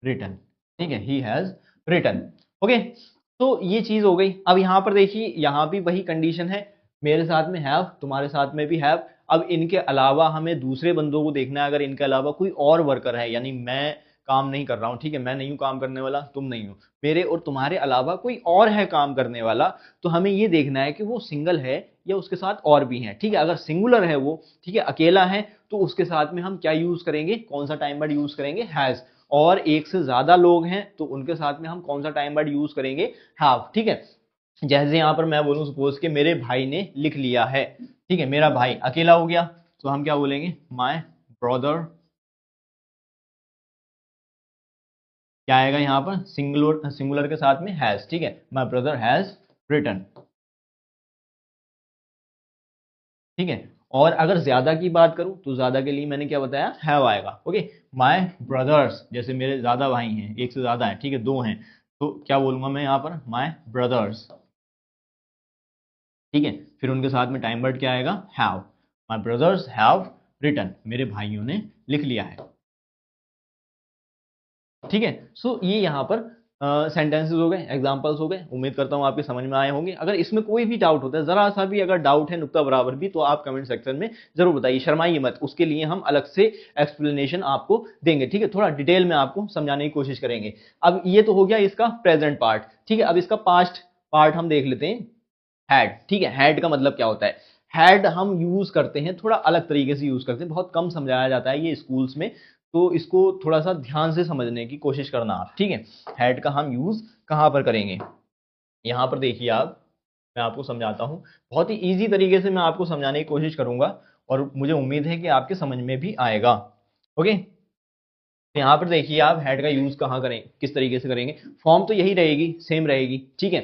रिटन, ठीक है, ही हैज रिटन, ओके। तो ये चीज हो गई। अब यहाँ पर देखिए, यहाँ भी वही कंडीशन है, मेरे साथ में हैव, तुम्हारे साथ में भी हैव। अब इनके अलावा हमें दूसरे बंदों को देखना है, अगर इनके अलावा कोई और वर्कर है, यानी मैं काम नहीं कर रहा हूँ, ठीक है, मैं नहीं हूँ काम करने वाला, तुम नहीं हो, मेरे और तुम्हारे अलावा कोई और है काम करने वाला, तो हमें ये देखना है कि वो सिंगल है या उसके साथ और भी है, ठीक है। अगर सिंगुलर है वो, ठीक है, अकेला है, तो उसके साथ में हम क्या यूज करेंगे, कौन सा टाइम वर्ड यूज करेंगे, हैज। और एक से ज्यादा लोग हैं तो उनके साथ में हम कौन सा टाइम वर्ड यूज करेंगे, हैव, ठीक है। जैसे यहां पर मैं बोलूं सपोज कि मेरे भाई ने लिख लिया है, ठीक है, मेरा भाई अकेला हो गया, तो हम क्या बोलेंगे, माय ब्रदर, क्या आएगा यहाँ पर, सिंगुलर, सिंगुलर के साथ में हैज, ठीक है, माय ब्रदर हैज रिटन, ठीक है। और अगर ज्यादा की बात करूं तो ज्यादा के लिए मैंने क्या बताया, हैव आएगा, ओके। माय ब्रदर्स, जैसे मेरे ज्यादा भाई हैं, एक से ज्यादा है, ठीक है, दो हैं, तो क्या बोलूंगा मैं यहाँ पर, माय ब्रदर्स, ठीक है। फिर उनके साथ में टाइम वर्ड क्या आएगा, have, my brothers have written, मेरे भाइयों ने लिख लिया है, ठीक है। सो ये यहाँ पर सेंटेंसेस हो गए, एग्जांपल्स हो गए। उम्मीद करता हूँ आपके समझ में आए होंगे। अगर इसमें कोई भी डाउट होता है, जरा सा भी अगर डाउट है नुक्ता बराबर भी, तो आप कमेंट सेक्शन में जरूर बताइए, शर्माइए मत, उसके लिए हम अलग से एक्सप्लेनेशन आपको देंगे, ठीक है, थोड़ा डिटेल में आपको समझाने की कोशिश करेंगे। अब ये तो हो गया इसका प्रेजेंट पार्ट, ठीक है। अब इसका पास्ट पार्ट हम देख लेते हैं, हैड, ठीक है। हैड का मतलब क्या होता है, हैड हम यूज करते हैं थोड़ा अलग तरीके से यूज करते हैं, बहुत कम समझाया जाता है ये स्कूल्स में, तो इसको थोड़ा सा ध्यान से समझने की कोशिश करना आप, ठीक है। हैड का हम यूज कहां पर करेंगे, यहां पर देखिए आप, मैं आपको समझाता हूं, बहुत ही इजी तरीके से मैं आपको समझाने की कोशिश करूंगा, और मुझे उम्मीद है कि आपके समझ में भी आएगा, ओके। तो यहाँ पर देखिए आप, हैड का यूज कहाँ करें, किस तरीके से करेंगे, फॉर्म तो यही रहेगी, सेम रहेगी, ठीक है।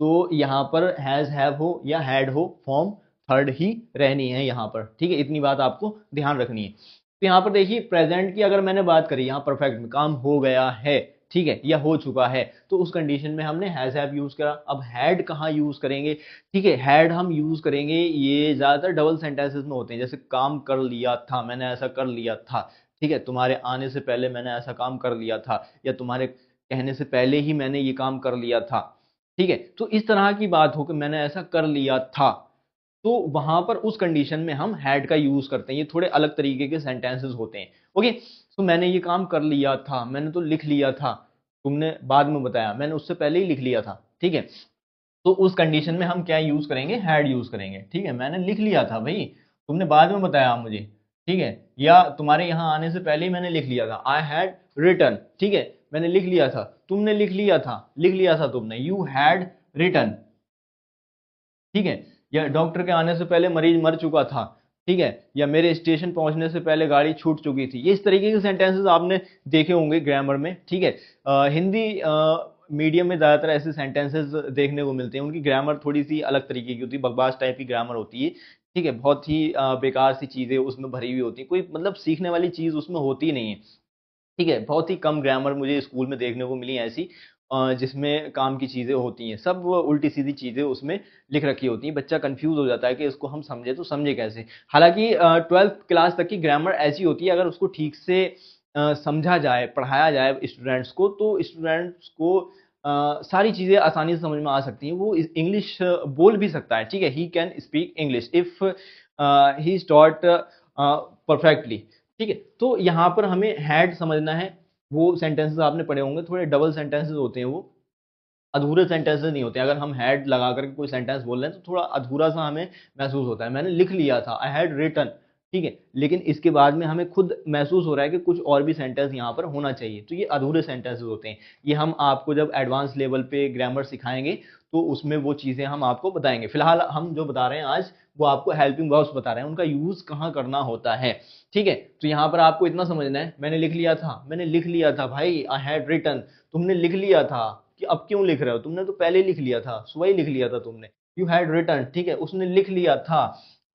तो यहाँ पर हैज हैव हो या हैड हो, फॉर्म थर्ड ही रहनी है यहाँ पर, ठीक है, इतनी बात आपको ध्यान रखनी है। तो यहाँ पर देखिए प्रेजेंट की अगर मैंने बात करी, यहाँ परफेक्ट में काम हो गया है, ठीक है, या हो चुका है, तो उस कंडीशन में हमने हैज हैव यूज करा। अब हैड कहाँ यूज करेंगे, ठीक है, हैड हम यूज करेंगे, ये ज्यादातर डबल सेंटेंसेस में होते हैं, जैसे काम कर लिया था, मैंने ऐसा कर लिया था, ठीक है, तुम्हारे आने से पहले मैंने ऐसा काम कर लिया था, या तुम्हारे कहने से पहले ही मैंने ये काम कर लिया था, ठीक है। तो इस तरह की बात हो कि मैंने ऐसा कर लिया था, तो वहां पर उस कंडीशन में हम हैड का यूज करते हैं। ये थोड़े अलग तरीके के सेंटेंसेस होते हैं, ओके। तो मैंने ये काम कर लिया था, मैंने तो लिख लिया था, तुमने बाद में बताया, मैंने उससे पहले ही लिख लिया था, ठीक है। तो उस कंडीशन में हम क्या यूज करेंगे, हैड यूज करेंगे, ठीक है। मैंने लिख लिया था भाई, तुमने बाद में बताया मुझे, ठीक है, या तुम्हारे यहाँ आने से पहले ही मैंने लिख लिया था, आई हैड रिटन, ठीक है, मैंने लिख लिया था, तुमने लिख लिया था तुमने, यू हैड रिटन, ठीक है। या डॉक्टर के आने से पहले मरीज मर चुका था, ठीक है, या मेरे स्टेशन पहुंचने से पहले गाड़ी छूट चुकी थी। ये इस तरीके के सेंटेंसेस आपने देखे होंगे ग्रामर में, ठीक है। हिंदी मीडियम में ज्यादातर ऐसे सेंटेंसेस देखने को मिलते हैं, उनकी ग्रामर थोड़ी सी अलग तरीके की होती है, बकवास टाइप की ग्रामर होती है, ठीक है। बहुत ही बेकार सी चीजें उसमें भरी हुई होती है, कोई मतलब सीखने वाली चीज उसमें होती नहीं है, ठीक है। बहुत ही कम ग्रामर मुझे स्कूल में देखने को मिली ऐसी, जिसमें काम की चीजें होती हैं, सब वो उल्टी सीधी चीजें उसमें लिख रखी होती हैं। बच्चा कंफ्यूज हो जाता है कि इसको हम समझे तो समझे कैसे। हालांकि 12th क्लास तक की ग्रामर ऐसी होती है, अगर उसको ठीक से समझा जाए, पढ़ाया जाए स्टूडेंट्स को, तो स्टूडेंट्स को सारी चीजें आसानी से समझ में आ सकती हैं। वो इंग्लिश बोल भी सकता है, ठीक है, he can speak English if he is taught perfectly, ठीक है। तो यहाँ पर हमें हैड समझना है। वो सेंटेंसेस आपने पढ़े होंगे, थोड़े डबल सेंटेंसेस होते हैं, वो अधूरे सेंटेंसेस नहीं होते। अगर हम हैड लगा करके कोई सेंटेंस बोल रहे हैं तो थोड़ा अधूरा सा हमें महसूस होता है। मैंने लिख लिया था, आई हैड रिटन, ठीक है, लेकिन इसके बाद में हमें खुद महसूस हो रहा है कि कुछ और भी सेंटेंस यहाँ पर होना चाहिए, तो ये अधूरे सेंटेंसेस होते हैं। ये हम आपको जब एडवांस लेवल पे ग्रामर सिखाएंगे तो उसमें वो चीजें हम आपको बताएंगे। फिलहाल हम जो बता रहे हैं आज, वो आपको हेल्पिंग वर्ब्स बता रहे हैं, उनका यूज कहाँ करना होता है, ठीक है। तो यहाँ पर आपको इतना समझना है, मैंने लिख लिया था, मैंने लिख लिया था भाई, आई हैड रिटन, तुमने लिख लिया था, कि अब क्यों लिख रहे हो, तुमने तो पहले लिख लिया था, सुबह ही लिख लिया था तुमने, यू हैड रिटन, ठीक है, उसने लिख लिया था,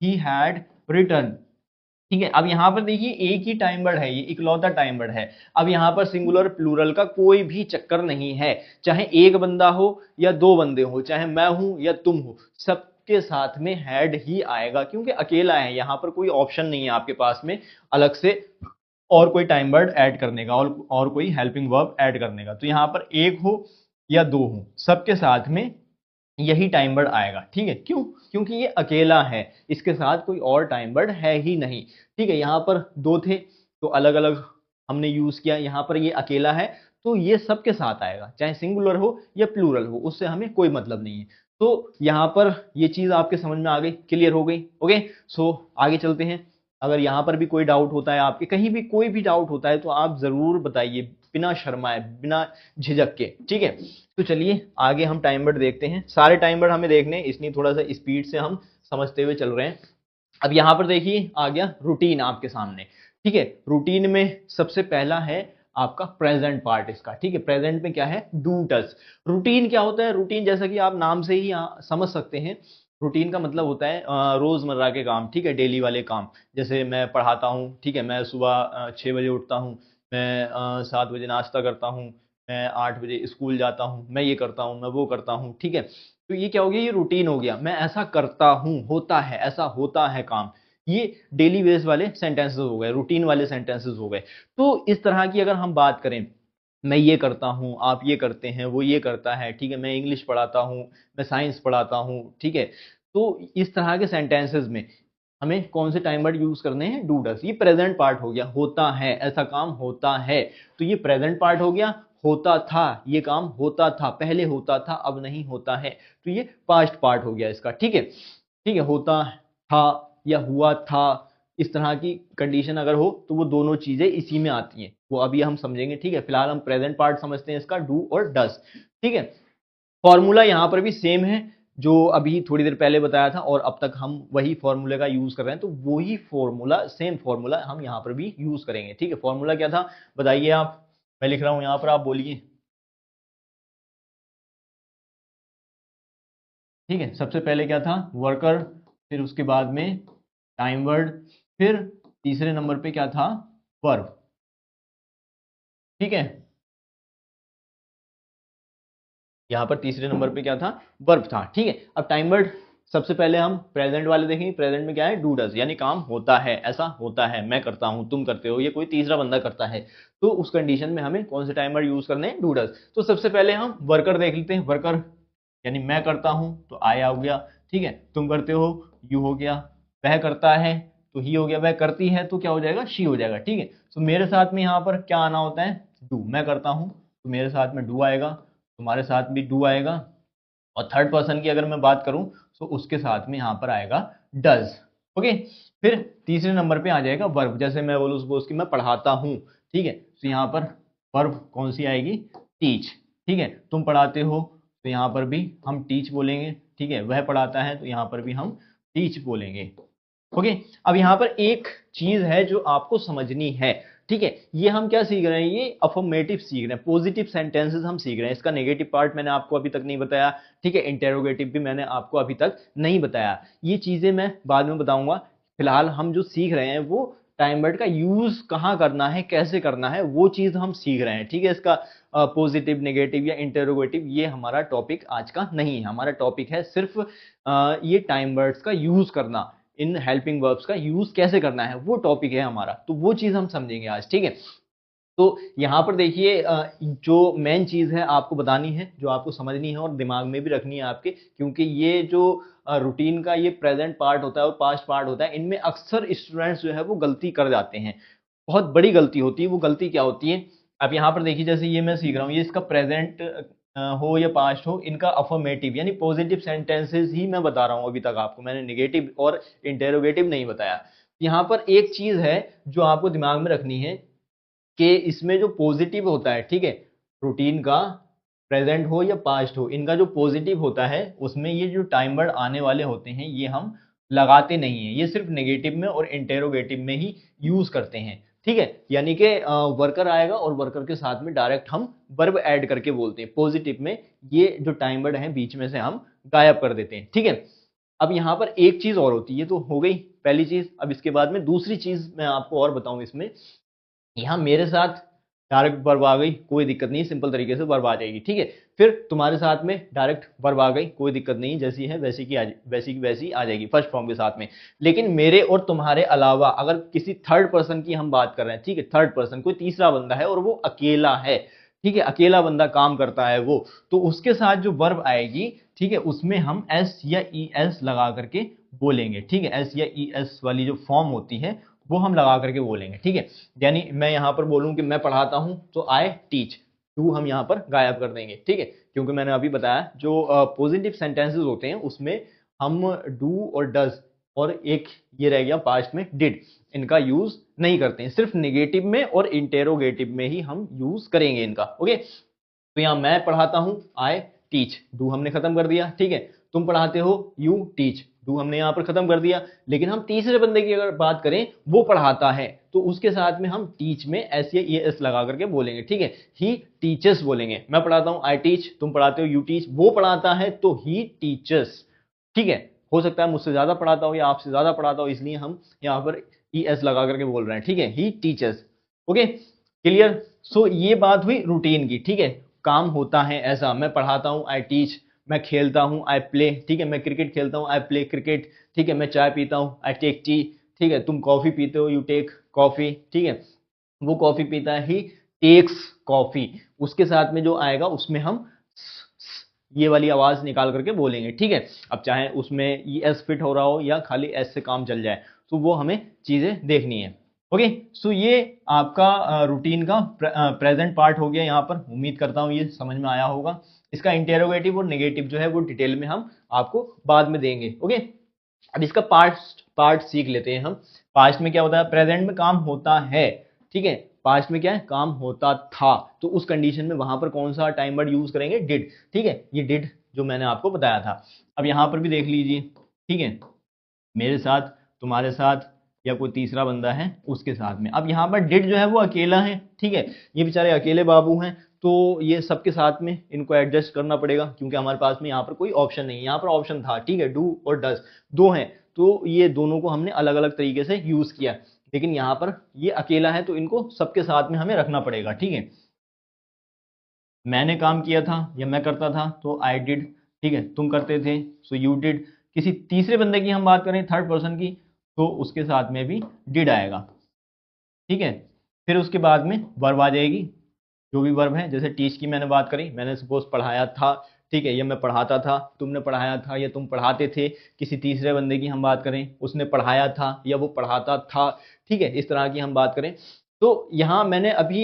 ही हैड रिटन, ठीक है। अब यहाँ पर देखिए एक ही टाइम वर्ड है, ये इकलौता टाइम वर्ड है। अब यहाँ पर सिंगुलर प्लूरल का कोई भी चक्कर नहीं है, चाहे एक बंदा हो या दो बंदे हो, चाहे मैं हूं या तुम हो, सबके साथ में हैड ही आएगा, क्योंकि अकेला है, यहाँ पर कोई ऑप्शन नहीं है आपके पास में अलग से और कोई टाइम वर्ड ऐड करने का, और कोई हेल्पिंग वर्ब ऐड करने का। तो यहाँ पर एक हो या दो हो, सबके साथ में यही टाइम वर्ड आएगा, ठीक है। क्यों? क्योंकि ये अकेला है, इसके साथ कोई और टाइम वर्ड है ही नहीं, ठीक है। यहाँ पर दो थे तो अलग अलग हमने यूज किया, यहाँ पर ये अकेला है तो ये सबके साथ आएगा, चाहे सिंगुलर हो या प्लूरल हो, उससे हमें कोई मतलब नहीं है। तो यहाँ पर ये चीज आपके समझ में आ गई, क्लियर हो गई, ओके। सो आगे चलते हैं। अगर यहाँ पर भी कोई डाउट होता है आपके, कहीं भी कोई भी डाउट होता है, तो आप जरूर बताइए, बिना शर्माए, बिना झिझक के, ठीक है। तो चलिए आगे हम टाइम वर्ड देखते हैं। सारे टाइम वर्ड हमें देखने हैं, इसलिए थोड़ा सा स्पीड से हम समझते हुए चल रहे हैं। अब यहाँ पर देखिए आ गया रूटीन आपके सामने, ठीक है। रूटीन में सबसे पहला है आपका प्रेजेंट पार्ट इसका, ठीक है। प्रेजेंट में क्या है, डू डज। रूटीन क्या होता है, रूटीन जैसा कि आप नाम से ही समझ सकते हैं, रूटीन का मतलब होता है रोजमर्रा के काम, ठीक है, डेली वाले काम। जैसे मैं पढ़ाता हूँ, ठीक है, मैं सुबह 6 बजे उठता हूँ, मैं 7 बजे नाश्ता करता हूँ, मैं 8 बजे स्कूल जाता हूँ, मैं ये करता हूँ, मैं वो करता हूँ, ठीक है। तो ये क्या हो गया, ये रूटीन हो गया, मैं ऐसा करता हूँ, होता है, ऐसा होता है काम। ये डेली बेस वाले सेंटेंसेस हो गए, रूटीन वाले सेंटेंसेस हो गए। तो इस तरह की अगर हम बात करें, मैं ये करता हूँ, आप ये करते हैं, वो ये करता है, ठीक है, मैं इंग्लिश पढ़ाता हूँ, मैं साइंस पढ़ाता हूँ, ठीक है। तो इस तरह के सेंटेंसेस में हमें कौन से टाइम वर्ड यूज करने हैं, डू डज। ये प्रेजेंट पार्ट हो गया, होता है, ऐसा काम होता है, तो ये प्रेजेंट पार्ट हो गया। होता था, ये काम होता था, पहले होता था, अब नहीं होता है, तो ये पास्ट पार्ट हो गया इसका, ठीक है, ठीक है। होता था या हुआ था, इस तरह की कंडीशन अगर हो तो वो दोनों चीजें इसी में आती हैं, वो अभी हम समझेंगे, ठीक है। फिलहाल हम प्रेजेंट पार्ट समझते हैं इसका, डू और डज, ठीक है। फॉर्मूला यहाँ पर भी सेम है जो अभी थोड़ी देर पहले बताया था, और अब तक हम वही फॉर्मूले का यूज कर रहे हैं, तो वही फॉर्मूला, सेम फॉर्मूला हम यहाँ पर भी यूज करेंगे, ठीक है। फॉर्मूला क्या था बताइए आप, मैं लिख रहा हूं यहाँ पर, आप बोलिए, ठीक है। सबसे पहले क्या था, वर्कर, फिर उसके बाद में टाइम वर्ड, फिर तीसरे नंबर पे क्या था, वर्ब, ठीक है। यहाँ पर तीसरे नंबर पे क्या था, वर्ब था, ठीक है। अब टाइम वर्ड सबसे पहले हम प्रेजेंट वाले देखेंगे। प्रेजेंट में क्या है, डू डज, यानी काम होता है, ऐसा होता है, मैं करता हूं, तुम करते हो, ये कोई तीसरा बंदा करता है। तो उस कंडीशन में हमें कौन से टाइम वर्ड यूज करने हैं, डू डज। तो सबसे पहले हम वर्कर देख लेते हैं। वर्कर यानी मैं करता हूं तो आई हो गया, ठीक है। तुम करते हो, यू हो गया। वह करता है तो ही हो गया। वह करती है तो क्या हो जाएगा, शी हो जाएगा, ठीक है। तो मेरे साथ में यहाँ पर क्या आना होता है, डू। मैं करता हूं तो मेरे साथ में डू आएगा, तुम्हारे साथ भी डू आएगा, और थर्ड पर्सन की अगर मैं बात करूं तो उसके साथ में यहाँ पर आएगा डज। ओके, फिर तीसरे नंबर पे आ जाएगा वर्ब। जैसे मैं बोलूँ सपोज कि मैं पढ़ाता हूँ, ठीक है, तो यहाँ पर वर्ब कौन सी आएगी, टीच। ठीक है, तुम पढ़ाते हो तो यहाँ पर भी हम टीच बोलेंगे। ठीक है, वह पढ़ाता है तो यहाँ पर भी हम टीच बोलेंगे। ओके, अब यहाँ पर एक चीज है जो आपको समझनी है। ठीक है, ये हम क्या सीख रहे हैं, ये अफर्मेटिव सीख रहे हैं, पॉजिटिव सेंटेंसेस हम सीख रहे हैं। इसका नेगेटिव पार्ट मैंने आपको अभी तक नहीं बताया। ठीक है, इंटेरोगेटिव भी मैंने आपको अभी तक नहीं बताया। ये चीजें मैं बाद में बताऊंगा। फिलहाल हम जो सीख रहे हैं वो टाइम वर्ड का यूज कहाँ करना है, कैसे करना है, वो चीज हम सीख रहे हैं। ठीक है, इसका पॉजिटिव, नेगेटिव या इंटेरोगेटिव ये हमारा टॉपिक आज का नहीं है। हमारा टॉपिक है सिर्फ ये टाइम वर्ड्स का यूज करना, इन हेल्पिंग वर्ब्स का यूज कैसे करना है, वो टॉपिक है हमारा। तो वो चीज हम समझेंगे आज। ठीक है, तो यहां पर देखिए जो मेन चीज है आपको बतानी है, जो आपको समझनी है और दिमाग में भी रखनी है आपके, क्योंकि ये जो रूटीन का ये प्रेजेंट पार्ट होता है और पास्ट पार्ट होता है, इनमें अक्सर स्टूडेंट्स जो है वो गलती कर जाते हैं। बहुत बड़ी गलती होती है। वो गलती क्या होती है, अब यहाँ पर देखिए, जैसे ये मैं सीख रहा हूँ, ये इसका प्रेजेंट हो या पास्ट हो, इनका अफर्मेटिव यानी पॉजिटिव सेंटेंसेस ही मैं बता रहा हूँ अभी तक आपको। मैंने नेगेटिव और इंटेरोगेटिव नहीं बताया। यहाँ पर एक चीज है जो आपको दिमाग में रखनी है कि इसमें जो पॉजिटिव होता है, ठीक है, रूटीन का प्रेजेंट हो या पास्ट हो, इनका जो पॉजिटिव होता है उसमें ये जो टाइम वर्ड आने वाले होते हैं ये हम लगाते नहीं हैं। ये सिर्फ नेगेटिव में और इंटेरोगेटिव में ही यूज करते हैं। ठीक है, यानी कि वर्कर आएगा और वर्कर के साथ में डायरेक्ट हम वर्ब ऐड करके बोलते हैं। पॉजिटिव में ये जो टाइम वर्ड है बीच में से हम गायब कर देते हैं। ठीक है, अब यहाँ पर एक चीज और होती है, ये तो हो गई पहली चीज। अब इसके बाद में दूसरी चीज मैं आपको और बताऊं इसमें, यहाँ मेरे साथ डायरेक्ट वर्ब आ गई, कोई दिक्कत नहीं, सिंपल तरीके से वर्ब आ जाएगी। ठीक है, फिर तुम्हारे साथ में डायरेक्ट वर्ब आ गई, कोई दिक्कत नहीं, जैसी है वैसी की वैसी आ जाएगी फर्स्ट फॉर्म के साथ में। लेकिन मेरे और तुम्हारे अलावा अगर किसी थर्ड पर्सन की हम बात कर रहे हैं, ठीक है, थर्ड पर्सन कोई तीसरा बंदा है और वो अकेला है, ठीक है, अकेला बंदा काम करता है वो, तो उसके साथ जो वर्ब आएगी, ठीक है, उसमें हम एस या ई एस लगा करके बोलेंगे। ठीक है, एस या ई एस वाली जो फॉर्म होती है वो हम लगा करके बोलेंगे। ठीक है, यानी मैं यहां पर बोलूं कि मैं पढ़ाता हूं तो आई टीच, टू हम यहां पर गायब कर देंगे। ठीक है, क्योंकि मैंने अभी बताया जो पॉजिटिव सेंटेंसेस होते हैं उसमें हम डू और डज और एक ये रह गया पास्ट में डिड, इनका यूज नहीं करते हैं। सिर्फ नेगेटिव में और इंटेरोगेटिव में ही हम यूज करेंगे इनका। ओके, तो यहां मैं पढ़ाता हूं आई टीच, डू हमने खत्म कर दिया। ठीक है, तुम पढ़ाते हो यू टीच, डू हमने यहां पर खत्म कर दिया। लेकिन हम तीसरे बंदे की अगर बात करें, वो पढ़ाता है, तो उसके साथ में हम टीच में एस या ई एस लगा करके बोलेंगे। ठीक है, ही टीचर्स बोलेंगे। मैं पढ़ाता हूं आई टीच, तुम पढ़ाते हो यू टीच, वो पढ़ाता है तो ही टीचर्स। ठीक है, हो सकता है मुझसे ज्यादा पढ़ाता हो या आपसे ज्यादा पढ़ाता हो, इसलिए हम यहाँ पर ई एस लगा करके बोल रहे हैं। ठीक है, he teachers. Okay, clear. So ये बात हुई रूटीन की। ठीक है, काम होता है ऐसा, मैं पढ़ाता हूं आई टीच, मैं खेलता हूं आई प्ले। ठीक है, मैं क्रिकेट खेलता हूं आई प्ले क्रिकेट। ठीक है, मैं चाय पीता हूं आई टेक टी। ठीक है, तुम कॉफी पीते हो यू टेक कॉफी। ठीक है, वो कॉफी पीता है ही टेक्स कॉफी। उसके साथ में जो आएगा उसमें हम ये वाली आवाज निकाल करके बोलेंगे। ठीक है, अब चाहे उसमें ये एस फिट हो रहा हो या खाली एस से काम चल जाए, तो वो हमें चीजें देखनी है। ओके, सो ये आपका रूटीन का प्रेजेंट पार्ट हो गया यहाँ पर। उम्मीद करता हूँ ये समझ में आया होगा। इसका इंटेरोगेटिव और नेगेटिव जो है वो डिटेल में हम आपको बाद में देंगे। ओके, अब इसका पास्ट पार्ट सीख लेते हैं हम। पास्ट में क्या होता है, प्रेजेंट में काम होता है। ठीक है, पास्ट में क्या है, काम होता था, तो उस कंडीशन में वहां पर कौन सा टाइम वर्ड यूज करेंगे, डिड। ठीक है, ये डिड जो मैंने आपको बताया था। अब यहां पर भी देख लीजिए। ठीक है, मेरे साथ, तुम्हारे साथ या कोई तीसरा बंदा है उसके साथ में। अब यहाँ पर डिड जो है वो अकेला है। ठीक है, ये बेचारे अकेले बाबू हैं, तो ये सबके साथ में इनको एडजस्ट करना पड़ेगा, क्योंकि हमारे पास में यहाँ पर कोई ऑप्शन नहीं है। यहाँ पर ऑप्शन था, ठीक है, डू और डज दो हैं, तो ये दोनों को हमने अलग अलग तरीके से यूज किया। लेकिन यहाँ पर ये अकेला है तो इनको सबके साथ में हमें रखना पड़ेगा। ठीक है, मैंने काम किया था या मैं करता था तो आई डिड। ठीक है, तुम करते थे सो यू डिड। किसी तीसरे बंदे की हम बात करें, थर्ड पर्सन की, तो उसके साथ में भी डिड आएगा। ठीक है, फिर उसके बाद में वर्ब आ जाएगी, जो भी वर्ब है। जैसे टीच की मैंने बात करी, मैंने सपोज पढ़ाया था, ठीक है, या मैं पढ़ाता था, तुमने पढ़ाया था या तुम पढ़ाते थे। किसी तीसरे बंदे की हम बात करें, उसने पढ़ाया था या वो पढ़ाता था। ठीक है, इस तरह की हम बात करें तो यहाँ मैंने अभी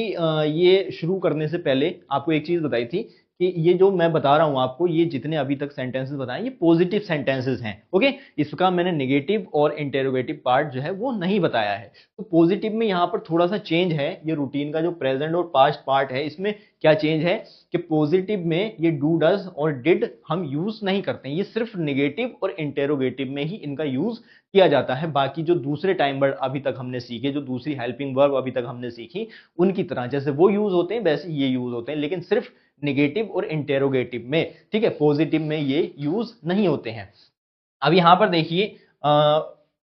ये शुरू करने से पहले आपको एक चीज बताई थी कि ये जो मैं बता रहा हूं आपको, ये जितने अभी तक सेंटेंसेस बताए ये पॉजिटिव सेंटेंसेस हैं। ओके, इसका मैंने नेगेटिव और इंटेरोगेटिव पार्ट जो है वो नहीं बताया है। तो पॉजिटिव में यहाँ पर थोड़ा सा चेंज है, ये रूटीन का जो प्रेजेंट और पास्ट पार्ट है इसमें क्या चेंज है कि पॉजिटिव में ये डू डज और डिड हम यूज नहीं करते हैं, ये सिर्फ नेगेटिव और इंटेरोगेटिव में ही इनका यूज किया जाता है। बाकी जो दूसरे टाइम वर्ड अभी तक हमने सीखे, जो दूसरी हेल्पिंग वर्ब अभी तक हमने सीखी, उनकी तरह जैसे वो यूज होते हैं वैसे ये यूज होते हैं, लेकिन सिर्फ नेगेटिव और इंटेरोगेटिव में, ठीक है, पॉजिटिव में ये यूज नहीं होते हैं। अब यहां पर देखिए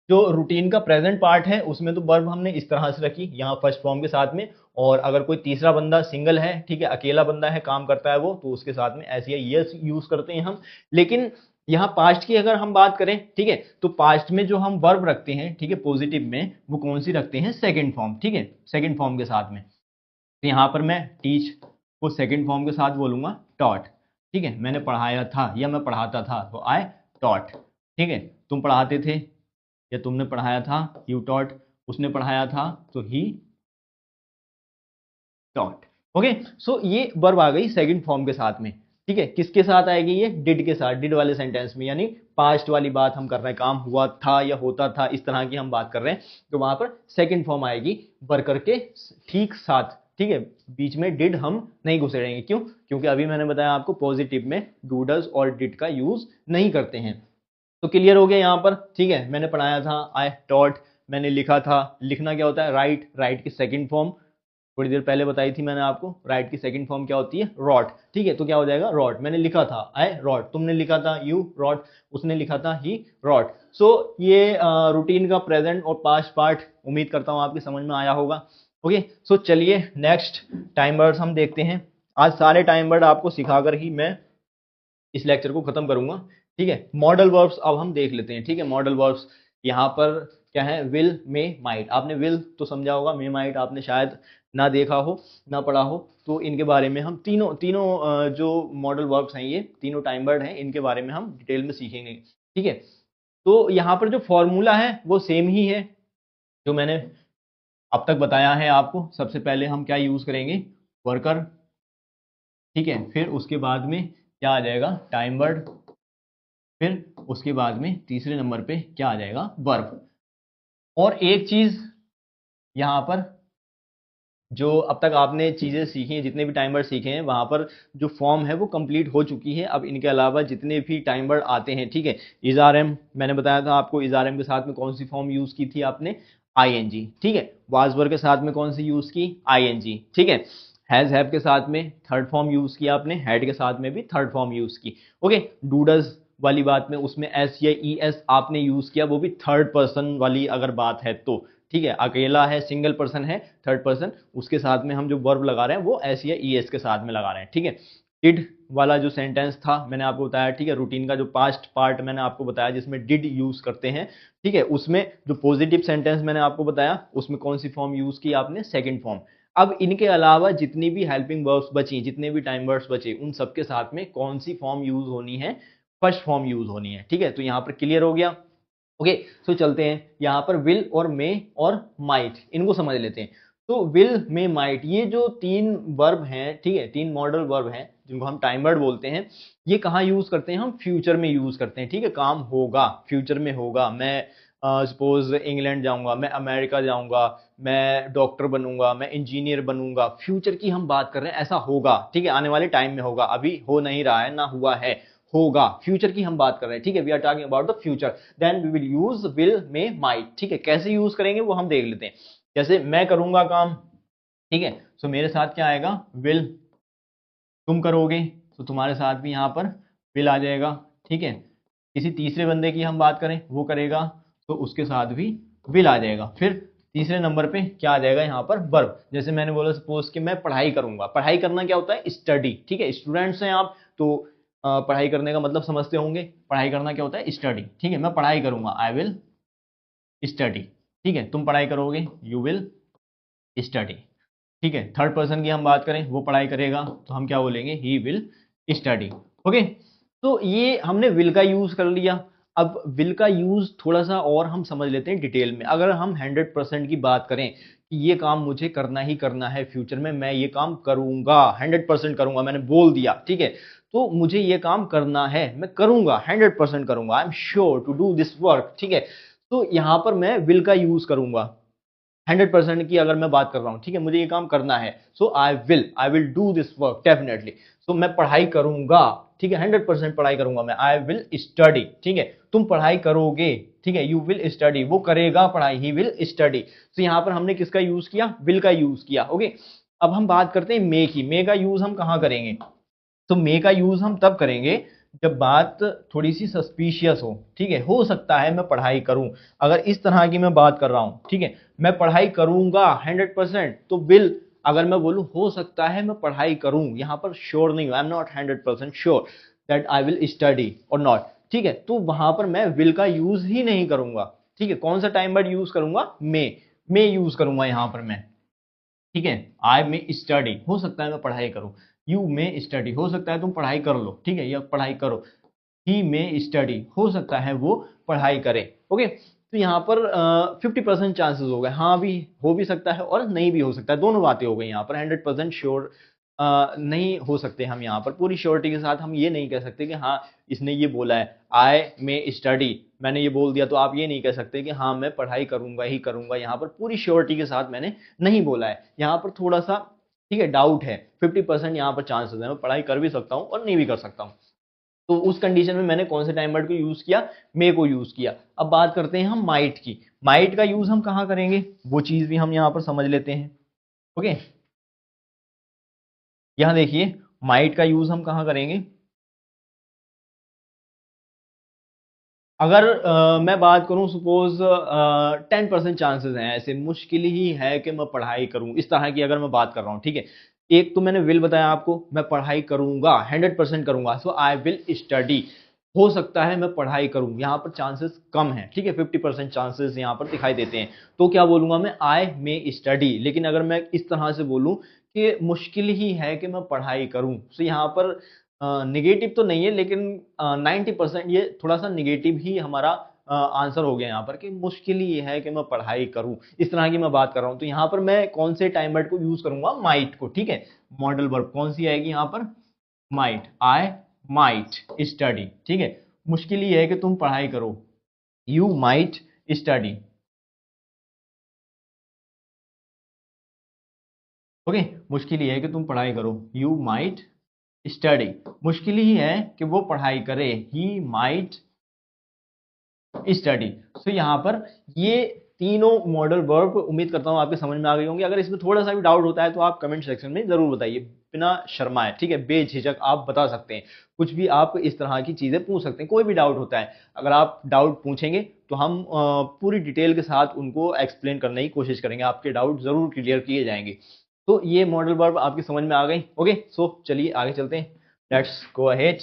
जो रूटीन का प्रेजेंट पार्ट है उसमें तो वर्ब हमने इस तरह से रखी यहाँ फर्स्ट फॉर्म के साथ में, और अगर कोई तीसरा बंदा सिंगल है, ठीक है, अकेला बंदा है, काम करता है वो, तो उसके साथ में ऐसे यस यूज करते हैं हम। लेकिन यहाँ पास्ट की अगर हम बात करें, ठीक है, तो पास्ट में जो हम वर्ब रखते हैं, ठीक है, पॉजिटिव में, वो कौन सी रखते हैं, सेकंड फॉर्म, ठीक है, सेकंड फॉर्म के साथ में। तो यहाँ पर मैं टीच को सेकंड फॉर्म के साथ बोलूंगा टॉट, ठीक है, मैंने पढ़ाया था या मैं पढ़ाता था तो आई टॉट, ठीक है, तुम पढ़ाते थे या तुमने पढ़ाया था, यू टॉट, उसने पढ़ाया था तो ही टॉट। ओके, सो ये वर्ब आ गई सेकंड फॉर्म के साथ में, ठीक है, किसके साथ आएगी ये, डिड के साथ, डिड वाले सेंटेंस में, यानी पास्ट वाली बात हम कर रहे हैं, काम हुआ था या होता था इस तरह की हम बात कर रहे हैं, तो वहां पर सेकंड फॉर्म आएगी वर्कर के ठीक साथ, ठीक है, बीच में डिड हम नहीं घुसेड़ेंगे, क्यों, क्योंकि अभी मैंने बताया आपको पॉजिटिव में डू डज और डिड का यूज नहीं करते हैं। तो क्लियर हो गया यहाँ पर, ठीक है, मैंने पढ़ाया था, आई टॉट, मैंने लिखा था, लिखना क्या होता है, राइट, राइट की सेकंड फॉर्म थोड़ी देर पहले बताई थी मैंने आपको, राइट की सेकंड फॉर्म क्या होती है, रॉट, ठीक है, तो क्या हो जाएगा, रॉट, मैंने लिखा था, आई रॉट, तुमने लिखा था, यू रॉट, उसने लिखा था, ही रॉट। सो ये रूटीन का प्रेजेंट और पास्ट पार्ट उम्मीद करता हूँ आपकी समझ में आया होगा। ओके, सो चलिए नेक्स्ट टाइम वर्ड्स हम देखते हैं। आज सारे टाइम वर्ड आपको सिखाकर ही मैं इस लेक्चर को खत्म करूंगा, ठीक है। मॉडल वर्ब्स अब हम देख लेते हैं, ठीक है, मॉडल वर्ब्स यहाँ पर क्या है, विल, मे, माइट, आपने विल तो समझा होगा, मे माइट आपने शायद ना देखा हो, ना पढ़ा हो, तो इनके बारे में हम तीनों तीनों जो मॉडल वर्ब्स हैं, ये तीनों टाइम वर्ड हैं, इनके बारे में हम डिटेल में सीखेंगे, ठीक है। तो यहाँ पर जो फॉर्मूला है वो सेम ही है जो मैंने अब तक बताया है आपको। सबसे पहले हम क्या यूज करेंगे, वर्कर, ठीक है, फिर उसके बाद में क्या आ जाएगा, टाइम वर्ड, फिर उसके बाद में तीसरे नंबर पे क्या आ जाएगा, वर्ब। और एक चीज यहाँ पर जो अब तक आपने चीजें सीखी हैं, जितने भी टाइम वर्ड सीखे हैं, वहां पर जो फॉर्म है वो कंप्लीट हो चुकी है। अब इनके अलावा जितने भी टाइम वर्ड आते हैं, ठीक है, इजारएम, मैंने बताया था आपको, इजारएम के साथ में कौन सी फॉर्म यूज की थी आपने, आईएनजी, ठीक है, वाजवर के साथ में कौन सी यूज की, आईएनजी, ठीक है, हैज हैव के साथ में थर्ड फॉर्म यूज किया आपने, हैड के साथ में भी थर्ड फॉर्म यूज की। ओके, डूडज वाली बात में उसमें एस या ई एस आपने यूज किया, वो भी थर्ड पर्सन वाली अगर बात है तो, ठीक है, अकेला है, सिंगल पर्सन है, थर्ड पर्सन, उसके साथ में हम जो वर्ब लगा रहे हैं वो एस या ई एस के साथ में लगा रहे हैं, ठीक है। डिड वाला जो सेंटेंस था मैंने आपको बताया, ठीक है, रूटीन का जो पास्ट पार्ट मैंने आपको बताया जिसमें डिड यूज करते हैं, ठीक है, उसमें जो पॉजिटिव सेंटेंस मैंने आपको बताया उसमें कौन सी फॉर्म यूज की आपने, सेकंड फॉर्म। अब इनके अलावा जितनी भी हेल्पिंग वर्ब्स बची, जितने भी टाइम वर्ड्स बचे, उन सबके साथ में कौन सी फॉर्म यूज होनी है, फर्स्ट फॉर्म यूज होनी है, ठीक है, तो यहाँ पर क्लियर हो गया। ओके, सो चलते हैं यहाँ पर विल और मे और माइट, इनको समझ लेते हैं। तो विल, मे, माइट, ये जो तीन वर्ब हैं, ठीक है, तीन मॉडल वर्ब हैं जिनको हम टाइम वर्ड बोलते हैं, ये कहाँ यूज करते हैं, हम फ्यूचर में यूज करते हैं, ठीक है, काम होगा, फ्यूचर में होगा, मैं सपोज इंग्लैंड जाऊंगा, मैं अमेरिका जाऊंगा, मैं डॉक्टर बनूंगा, मैं इंजीनियर बनूंगा, फ्यूचर की हम बात कर रहे हैं, ऐसा होगा, ठीक है, आने वाले टाइम में होगा, अभी हो नहीं रहा है, ना हुआ है, होगा, फ्यूचर की हम बात कर रहे हैं, ठीक है, we are talking about the future, then we will use will, may, might, ठीक है। कैसे यूज करेंगे वो हम देख लेते हैं। जैसे मैं करूंगा काम, ठीक है, सो मेरे साथ क्या आएगा, विल, तुम करोगे तो तुम्हारे साथ भी यहाँ पर विल आ जाएगा, ठीक है। किसी तीसरे बंदे की हम बात करें, वो करेगा तो उसके साथ भी विल आ जाएगा। फिर तीसरे नंबर पे क्या आ जाएगा यहाँ पर, वर्ब, जैसे मैंने बोला सपोज कि मैं पढ़ाई करूंगा, पढ़ाई करना क्या होता है, स्टडी, ठीक है, स्टूडेंट्स हैं आप तो पढ़ाई करने का मतलब समझते होंगे, पढ़ाई करना क्या होता है, स्टडी, ठीक है, मैं पढ़ाई करूंगा, आई विल स्टडी, ठीक है, तुम पढ़ाई करोगे, यू विल स्टडी, ठीक है। थर्ड पर्सन की हम बात करें, वो पढ़ाई करेगा तो हम क्या बोलेंगे, ही विल स्टडी। ओके, तो ये हमने विल का यूज कर लिया। अब विल का यूज थोड़ा सा और हम समझ लेते हैं डिटेल में। अगर हम 100% की बात करें कि ये काम मुझे करना ही करना है, फ्यूचर में मैं ये काम करूंगा, 100% करूंगा, मैंने बोल दिया, ठीक है, तो मुझे ये काम करना है, मैं करूंगा, 100% करूंगा, I am sure to do this work, ठीक है। तो यहां पर मैं विल का यूज करूंगा, 100% की अगर मैं बात कर रहा हूं, ठीक है, मुझे ये काम करना है, so I will do this work definitely. So मैं पढ़ाई करूंगा, ठीक है, 100% पढ़ाई करूंगा मैं, आई विल स्टडी, ठीक है, तुम पढ़ाई करोगे, ठीक है, यू विल स्टडी, वो करेगा पढ़ाई, ही विल स्टडी। तो यहां पर हमने किसका यूज किया, विल का यूज किया, ओके। अब हम बात करते हैं मे की। मे का यूज हम कहां करेंगे, तो मे का यूज हम तब करेंगे जब बात थोड़ी सी सस्पिशियस ठीक है, हो सकता है मैं पढ़ाई करूं, अगर इस तरह की मैं बात कर रहा हूं, ठीक है, मैं पढ़ाई करूंगा 100%, तो विल, अगर मैं बोलूं हो सकता है मैं पढ़ाई करूं, यहां पर श्योर नहीं हूं, I am not 100% sure that I will study और नॉट, ठीक है, तो वहां पर मैं विल का यूज ही नहीं करूंगा, ठीक है, कौन सा टाइम वर्ड यूज करूंगा, मे यूज करूंगा यहां पर मैं, ठीक है, आई मे स्टडी, हो सकता है मैं पढ़ाई करूं, यू मे स्टडी, हो सकता है तुम पढ़ाई कर लो, ठीक है, या पढ़ाई करो, ही मे स्टडी, हो सकता है वो पढ़ाई करे, ओके। तो यहाँ पर 50% चांसेस हो गए, हाँ भी हो भी सकता है और नहीं भी हो सकता है, दोनों बातें हो गई यहाँ पर, 100% श्योर नहीं हो सकते हम यहाँ पर, पूरी श्योरिटी के साथ हम ये नहीं कह सकते कि हाँ इसने ये बोला है आई मे स्टडी, मैंने ये बोल दिया, तो आप ये नहीं कह सकते कि हाँ मैं पढ़ाई करूंगा ही करूंगा, यहाँ पर पूरी श्योरिटी के साथ मैंने नहीं बोला है, यहाँ पर थोड़ा सा, ठीक है, डाउट है, 50% यहाँ पर चांसेस है, मैं पढ़ाई कर भी सकता हूँ और नहीं भी कर सकता हूँ। तो उस कंडीशन में मैंने कौन से टाइम वर्ड को यूज किया, मे को यूज किया। अब बात करते हैं हम माइट की। माइट का यूज हम कहां करेंगे, वो चीज भी हम यहां पर समझ लेते हैं, ओके। यहां देखिए माइट का यूज हम कहां करेंगे, अगर मैं बात करूं सपोज 10% चांसेस हैं, ऐसे मुश्किल ही है कि मैं पढ़ाई करूं, इस तरह की अगर मैं बात कर रहा हूं, ठीक है, एक तो मैंने विल बताया आपको, मैं पढ़ाई करूंगा, 100% करूंगा, सो आई विल स्टडी, हो सकता है मैं पढ़ाई करूं, यहां पर चांसेस कम है, ठीक है, 50% चांसेस यहां पर दिखाई देते हैं, तो क्या बोलूंगा मैं, आई मे स्टडी। लेकिन अगर मैं इस तरह से बोलूं कि मुश्किल ही है कि मैं पढ़ाई करूं, तो यहां पर निगेटिव तो नहीं है, लेकिन 90% ये थोड़ा सा निगेटिव ही हमारा आंसर हो गया यहाँ पर, कि मुश्किल ही है कि मैं पढ़ाई करूं, इस तरह की मैं बात कर रहा हूं। तो यहाँ पर मैं कौन से टाइम वर्ड को यूज करूंगा, माइट को, ठीक है, मॉडल वर्ब कौन सी आएगी यहाँ पर, माइट, आई माइट स्टडी, ठीक है, मुश्किल ही है कि तुम पढ़ाई करो, यू माइट स्टडी, ओके, मुश्किल ही है कि तुम पढ़ाई करो, यू माइट स्टडी, मुश्किल ही है कि वो पढ़ाई करे, ही माइट स्टडी। सो यहाँ पर ये तीनों मॉडल वर्ब उम्मीद करता हूँ आपके समझ में आ गई होंगी। अगर इसमें थोड़ा सा भी डाउट होता है तो आप कमेंट सेक्शन में जरूर बताइए, बिना शर्माए, ठीक है, बेझिझक आप बता सकते हैं, कुछ भी आप इस तरह की चीजें पूछ सकते हैं, कोई भी डाउट होता है, अगर आप डाउट पूछेंगे तो हम पूरी डिटेल के साथ उनको एक्सप्लेन करने की कोशिश करेंगे, आपके डाउट जरूर क्लियर किए जाएंगे। तो ये मॉडल वर्ब आपकी समझ में आ गई, ओके। सो चलिए आगे चलते हैं, लेट्स गो अहेड।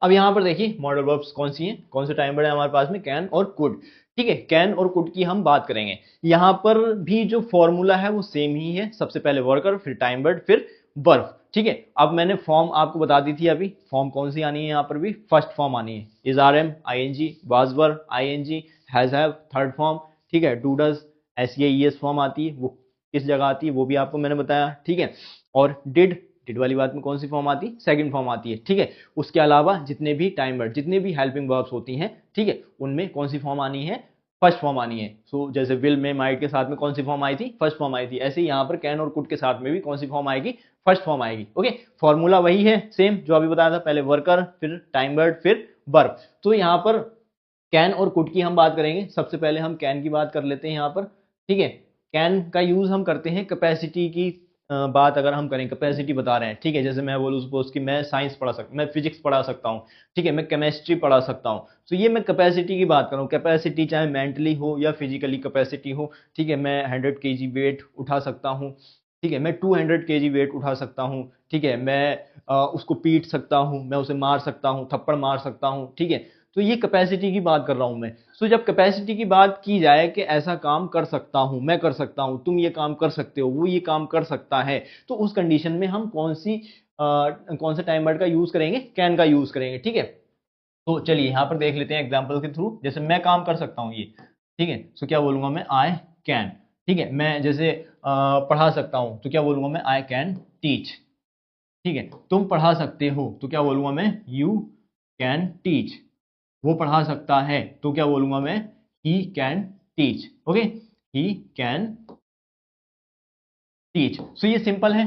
अब यहां पर देखिए मॉडल वर्ब्स कौन सी हैं, कौन से टाइम वर्ड है हमारे पास में, कैन और कुड, ठीक है, कैन और कुड की हम बात करेंगे। यहां पर भी जो फॉर्मूला है वो सेम ही है, सबसे पहले वर्कर, फिर टाइम वर्ड, फिर वर्ब, ठीक है। अब मैंने फॉर्म आपको बता दी थी, अभी फॉर्म कौन सी आनी है, यहाँ पर भी फर्स्ट फॉर्म आनी है, is are am ING, was were ING, has have third form, ठीक है, डू डज एस फॉर्म आती है, वो किस जगह आती है वो भी आपको मैंने बताया, ठीक है। और डिड वाली बात में कौन सी फॉर्म आती है, सेकंड फॉर्म आती है, ठीक है। उसके अलावा जितने भी टाइम वर्ड, जितने भी हेल्पिंग वर्ब्स होती हैं, ठीक है, उनमें कौन सी फॉर्म आनी है, फर्स्ट फॉर्म आनी है। सो जैसे विल में माइट के साथ में कौन सी फॉर्म आई थी, फर्स्ट फॉर्म आई थी, ऐसे ही यहाँ पर कैन और कुड के साथ में भी कौन सी फॉर्म आएगी, फर्स्ट फॉर्म आएगी, ओके। फॉर्मूला वही है सेम जो अभी बताया था, पहले वर्कर, फिर टाइम वर्ड, फिर वर्ब। तो यहाँ पर कैन और कुड की हम बात करेंगे, सबसे पहले हम कैन की बात कर लेते हैं यहाँ पर, ठीक है। कैन का यूज हम करते हैं कैपेसिटी की बात अगर हम करें, कैपेसिटी बता रहे हैं, ठीक है, जैसे मैं बोलूँ सपोज कि मैं साइंस पढ़ा सकता, मैं फिजिक्स पढ़ा सकता हूँ, ठीक है, मैं केमिस्ट्री पढ़ा सकता हूँ, तो ये मैं कैपेसिटी की बात कर रहा हूँ, कैपेसिटी चाहे मेंटली हो या फिजिकली कैपेसिटी हो, ठीक है, मैं 100 kg वेट उठा सकता हूँ, ठीक है, मैं 200 kg वेट उठा सकता हूँ, ठीक है, मैं उसको पीट सकता हूँ, मैं उसे मार सकता हूँ, थप्पड़ मार सकता हूँ, ठीक है। तो ये कैपेसिटी की बात कर रहा हूं मैं। सो जब कैपेसिटी की बात की जाए कि ऐसा काम कर सकता हूं, मैं कर सकता हूं, तुम ये काम कर सकते हो, वो ये काम कर सकता है, तो उस कंडीशन में हम कौन से टाइम वर्ड का यूज करेंगे, कैन का यूज करेंगे, ठीक है। तो चलिए यहां पर देख लेते हैं एग्जांपल के थ्रू, जैसे मैं काम कर सकता हूं, ये ठीक है। सो क्या बोलूंगा मैं, आई कैन। ठीक है, मैं जैसे पढ़ा सकता हूं तो क्या बोलूंगा मैं, आई कैन टीच। ठीक है, तुम पढ़ा सकते हो तो क्या बोलूंगा मैं, यू कैन टीच। वो पढ़ा सकता है तो क्या बोलूंगा मैं, he can teach. Okay, he can teach. So ये सिंपल है,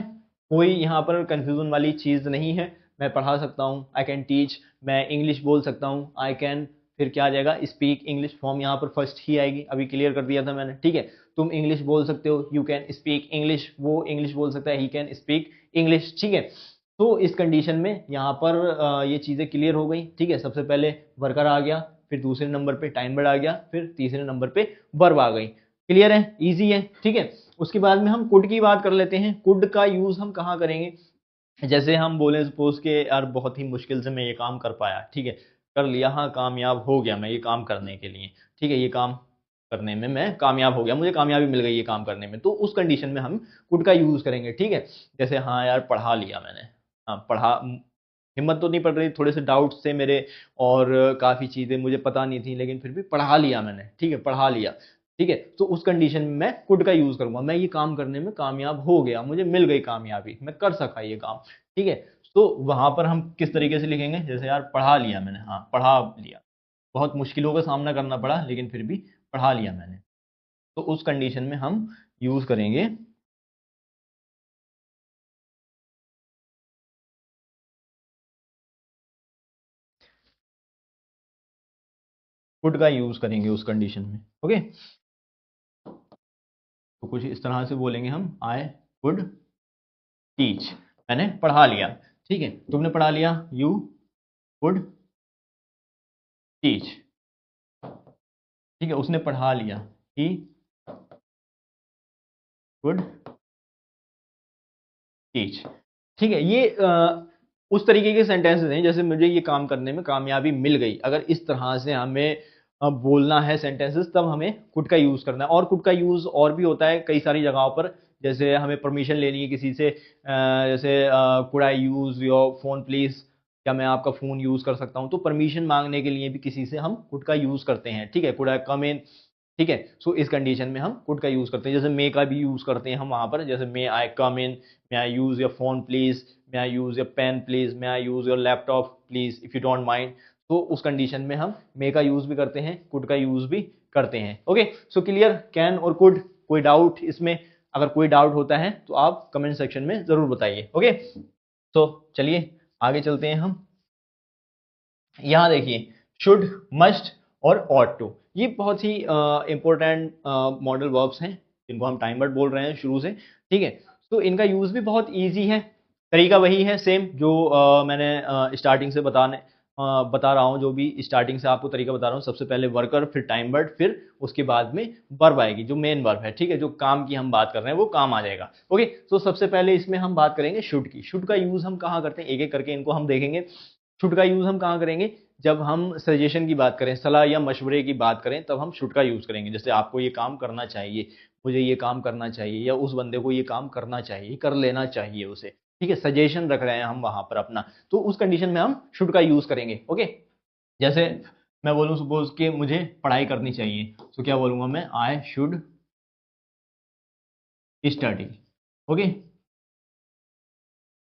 कोई यहाँ पर कंफ्यूजन वाली चीज नहीं है। मैं पढ़ा सकता हूँ, आई कैन टीच। मैं इंग्लिश बोल सकता हूँ, आई कैन, फिर क्या आ जाएगा, स्पीक इंग्लिश। फॉर्म यहाँ पर फर्स्ट ही आएगी, अभी क्लियर कर दिया था मैंने। ठीक है, तुम इंग्लिश बोल सकते हो, यू कैन स्पीक इंग्लिश। वो इंग्लिश बोल सकता है, ही कैन स्पीक इंग्लिश। ठीक है, तो इस कंडीशन में यहाँ पर ये चीजें क्लियर हो गई। ठीक है, सबसे पहले वर्कर आ गया, फिर दूसरे नंबर पे टाइम वर्ड आ गया, फिर तीसरे नंबर पे वर्ब आ गई। क्लियर है, इजी है। ठीक है, उसके बाद में हम कुड की बात कर लेते हैं। कुड का यूज हम कहाँ करेंगे, जैसे हम बोले सपोज के यार बहुत ही मुश्किल से मैं ये काम कर पाया, ठीक है, कर लिया, हाँ कामयाब हो गया मैं ये काम करने के लिए। ठीक है, ये काम करने में मैं कामयाब हो गया, मुझे कामयाबी मिल गई ये काम करने में, तो उस कंडीशन में हम कुड का यूज करेंगे। ठीक है, जैसे हाँ यार पढ़ा लिया मैंने, हाँ पढ़ा, हिम्मत तो नहीं पड़ रही, थोड़े से डाउट्स थे मेरे और काफ़ी चीज़ें मुझे पता नहीं थी, लेकिन फिर भी पढ़ा लिया मैंने। ठीक है, पढ़ा लिया। ठीक है, तो उस कंडीशन में मैं कुड का यूज़ करूंगा, मैं ये काम करने में कामयाब हो गया, मुझे मिल गई कामयाबी, मैं कर सका ये काम। ठीक है, तो वहां पर हम किस तरीके से लिखेंगे, जैसे यार पढ़ा लिया मैंने, हाँ पढ़ा लिया, बहुत मुश्किलों का सामना करना पड़ा लेकिन फिर भी पढ़ा लिया मैंने। तो उस कंडीशन में हम यूज़ करेंगे कुड का यूज़ करेंगे उस कंडीशन में। ओके, तो कुछ इस तरह से बोलेंगे हम, आई कुड टीच। मैंने पढ़ा लिया। ठीक है, तुमने पढ़ा लिया, यू कुड टीच। ठीक है, उसने पढ़ा लिया, ही कुड टीच। ठीक है, ये उस तरीके के सेंटेंसेस हैं, जैसे मुझे ये काम करने में कामयाबी मिल गई। अगर इस तरह से हमें बोलना है सेंटेंसेस, तब हमें कुड का यूज करना है। और कुड का यूज और भी होता है कई सारी जगहों पर, जैसे हमें परमिशन लेनी है किसी से, जैसे could I use your phone please, क्या मैं आपका फोन यूज कर सकता हूं, तो परमिशन मांगने के लिए भी किसी से हम कुड का यूज करते हैं। ठीक है, कुड आई कम इन। ठीक है, सो इस कंडीशन में हम कुड का यूज करते हैं, जैसे मे का भी यूज करते हैं हम वहां पर, जैसे may I come in, may I use your phone please, may I use your pen please, may I use your laptop please if you don't mind. तो उस कंडीशन में हम मे का यूज भी करते हैं, कुड का यूज भी करते हैं। ओके, सो क्लियर, कैन और कुड। कोई डाउट इसमें, अगर कोई डाउट होता है तो आप कमेंट सेक्शन में जरूर बताइए। ओके, तो चलिए आगे चलते हैं हम। यहाँ देखिए, शुड, मस्ट और ऑट टू, ये बहुत ही इंपॉर्टेंट मॉडल वर्ब्स हैं, जिनको हम टाइम वर्ड बोल रहे हैं शुरू से। ठीक है, तो इनका यूज भी बहुत इजी है, तरीका वही है सेम जो मैंने स्टार्टिंग से बता रहा हूँ, जो भी स्टार्टिंग से आपको तरीका बता रहा हूँ। सबसे पहले वर्कर, फिर टाइम वर्ड, फिर उसके बाद में वर्ब आएगी, जो मेन वर्ब है। ठीक है, जो काम की हम बात कर रहे हैं वो काम आ जाएगा। ओके, तो सबसे पहले इसमें हम बात करेंगे शुड की। शुड का यूज हम कहाँ करते हैं, एक एक करके इनको हम देखेंगे। शुड का यूज हम कहाँ करेंगे, जब हम सजेशन की बात करें, सलाह या मशवरे की बात करें, तब हम शुड का यूज करेंगे। जैसे आपको ये काम करना चाहिए, मुझे ये काम करना चाहिए, या उस बंदे को ये काम करना चाहिए, कर लेना चाहिए उसे। ठीक है, सजेशन रख रहे हैं हम वहां पर अपना, तो उस कंडीशन में हम शुड का यूज करेंगे। ओके, जैसे मैं बोलूं सपोज कि मुझे पढ़ाई करनी चाहिए, तो क्या बोलूंगा मैं, आई शुड स्टडी। ओके,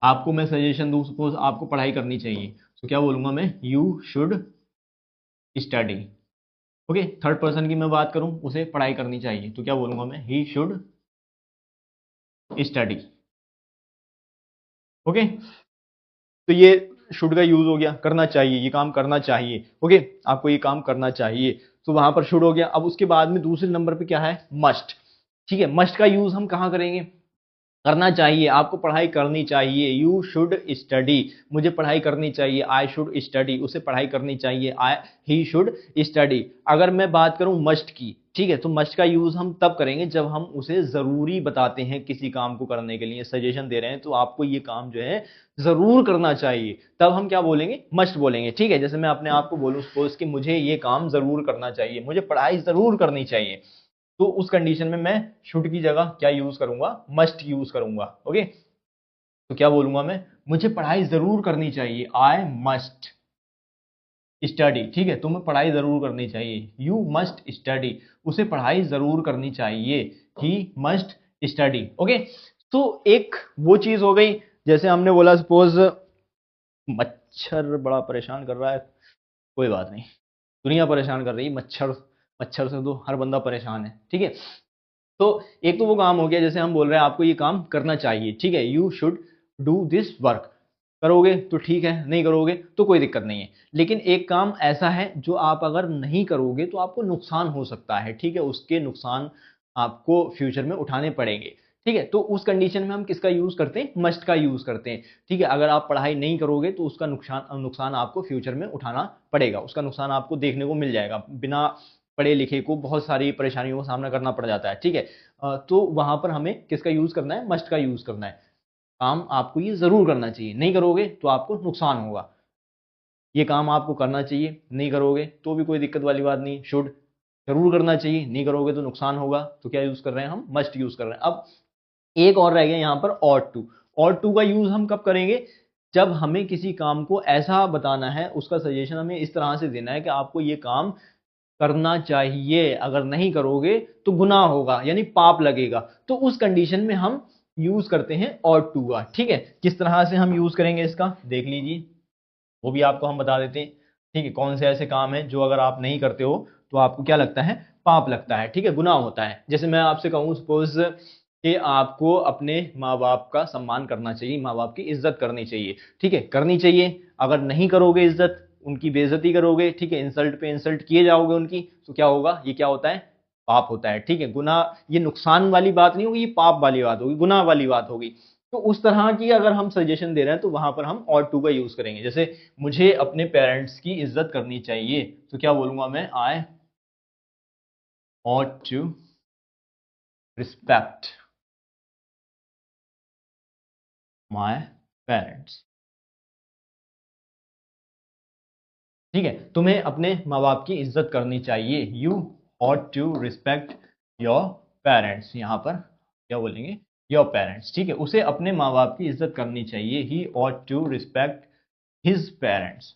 आपको मैं सजेशन दूं, सपोज आपको पढ़ाई करनी चाहिए, तो क्या बोलूंगा मैं, you should study. Okay, third person की मैं बात करूं, उसे पढ़ाई करनी चाहिए, तो क्या बोलूंगा मैं, ही शुड स्टडी। ओके, तो ये शुड का यूज हो गया, करना चाहिए, ये काम करना चाहिए। ओके, आपको ये काम करना चाहिए, तो वहां पर शुड हो गया। अब उसके बाद में दूसरे नंबर पे क्या है, मस्ट। ठीक है, मस्ट का यूज हम कहाँ करेंगे, करना चाहिए, आपको पढ़ाई करनी चाहिए, यू शुड स्टडी, मुझे पढ़ाई करनी चाहिए, आई शुड स्टडी, उसे पढ़ाई करनी चाहिए, आई ही शुड स्टडी। अगर मैं बात करूं मस्ट की, ठीक है, तो मस्ट का यूज हम तब करेंगे जब हम उसे जरूरी बताते हैं किसी काम को करने के लिए, सजेशन दे रहे हैं, तो आपको ये काम जो है जरूर करना चाहिए, तब हम क्या बोलेंगे, मस्ट बोलेंगे। ठीक है, जैसे मैं अपने आप को बोलूं सपोज कि मुझे ये काम जरूर करना चाहिए, मुझे पढ़ाई जरूर करनी चाहिए, तो उस कंडीशन में मैं शुड की जगह क्या यूज करूंगा, मस्ट यूज करूंगा। ओके, तो क्या बोलूंगा मैं, मुझे पढ़ाई जरूर करनी चाहिए, आई मस्ट स्टडी, ठीक है, तुम्हें पढ़ाई जरूर करनी चाहिए, यू मस्ट स्टडी, उसे पढ़ाई जरूर करनी चाहिए, ही मस्ट स्टडी। ओके, तो एक वो चीज हो गई, जैसे हमने बोला सपोज मच्छर बड़ा परेशान कर रहा है, कोई बात नहीं, दुनिया परेशान कर रही है, मच्छर, मच्छर से तो हर बंदा परेशान है, ठीक है। तो एक तो वो काम हो गया, जैसे हम बोल रहे हैं आपको ये काम करना चाहिए, ठीक है, you should do this work, करोगे तो ठीक है, नहीं करोगे तो कोई दिक्कत नहीं है। लेकिन एक काम ऐसा है जो आप अगर नहीं करोगे तो आपको नुकसान हो सकता है, ठीक है, उसके नुकसान आपको फ्यूचर में उठाने पड़ेंगे, ठीक है। तो उस कंडीशन में हम किसका यूज करते हैं, मस्ट का यूज करते हैं, ठीक है। अगर आप पढ़ाई नहीं करोगे तो उसका नुकसान आपको फ्यूचर में उठाना पड़ेगा, उसका नुकसान आपको देखने को मिल जाएगा, बिना पढ़े लिखे को बहुत सारी परेशानियों का सामना करना पड़ जाता है, ठीक है। तो वहां पर हमें किसका यूज करना है, मस्ट का यूज करना है। काम आपको ये जरूर करना चाहिए, नहीं करोगे तो आपको नुकसान होगा, ये काम आपको करना चाहिए, नहीं करोगे तो भी कोई दिक्कत वाली बात नहीं, शुड जरूर करना चाहिए, नहीं करोगे तो नुकसान होगा, तो क्या यूज कर रहे हैं हम, मस्ट यूज कर रहे हैं। अब एक और रह गया यहाँ पर ought to, ought to का यूज हम कब करेंगे, जब हमें किसी काम को ऐसा बताना है, उसका सजेशन हमें इस तरह से देना है कि आपको ये काम करना चाहिए, अगर नहीं करोगे तो गुनाह होगा, यानी पाप लगेगा, तो उस कंडीशन में हम यूज करते हैं ought to का, ठीक है। किस तरह से हम यूज करेंगे इसका देख लीजिए, वो भी आपको हम बता देते हैं, ठीक है। कौन से ऐसे काम है जो अगर आप नहीं करते हो तो आपको क्या लगता है, पाप लगता है, ठीक है, गुनाह होता है। जैसे मैं आपसे कहूँ सपोज कि आपको अपने माँ बाप का सम्मान करना चाहिए, माँ बाप की इज्जत करनी चाहिए, ठीक है, करनी चाहिए। अगर नहीं करोगे इज्जत, उनकी बेइज्जती करोगे, ठीक है, इंसल्ट पे इंसल्ट किए जाओगे उनकी, तो क्या होगा, ये क्या होता है, पाप होता है, ठीक है। गुनाह, ये नुकसान वाली बात नहीं होगी, ये पाप वाली बात होगी, गुनाह वाली बात होगी। तो उस तरह की अगर हम सजेशन दे रहे हैं तो वहां पर हम ought to का यूज करेंगे। जैसे मुझे अपने पेरेंट्स की इज्जत करनी चाहिए, तो क्या बोलूंगा मैं, आई ought to respect my parents, ठीक है, तुम्हें अपने माँ बाप की इज्जत करनी चाहिए, you ought to respect your parents, यहां पर क्या बोलेंगे, योर पेरेंट्स, ठीक है, उसे अपने माँ बाप की इज्जत करनी चाहिए, ही ought to respect his parents,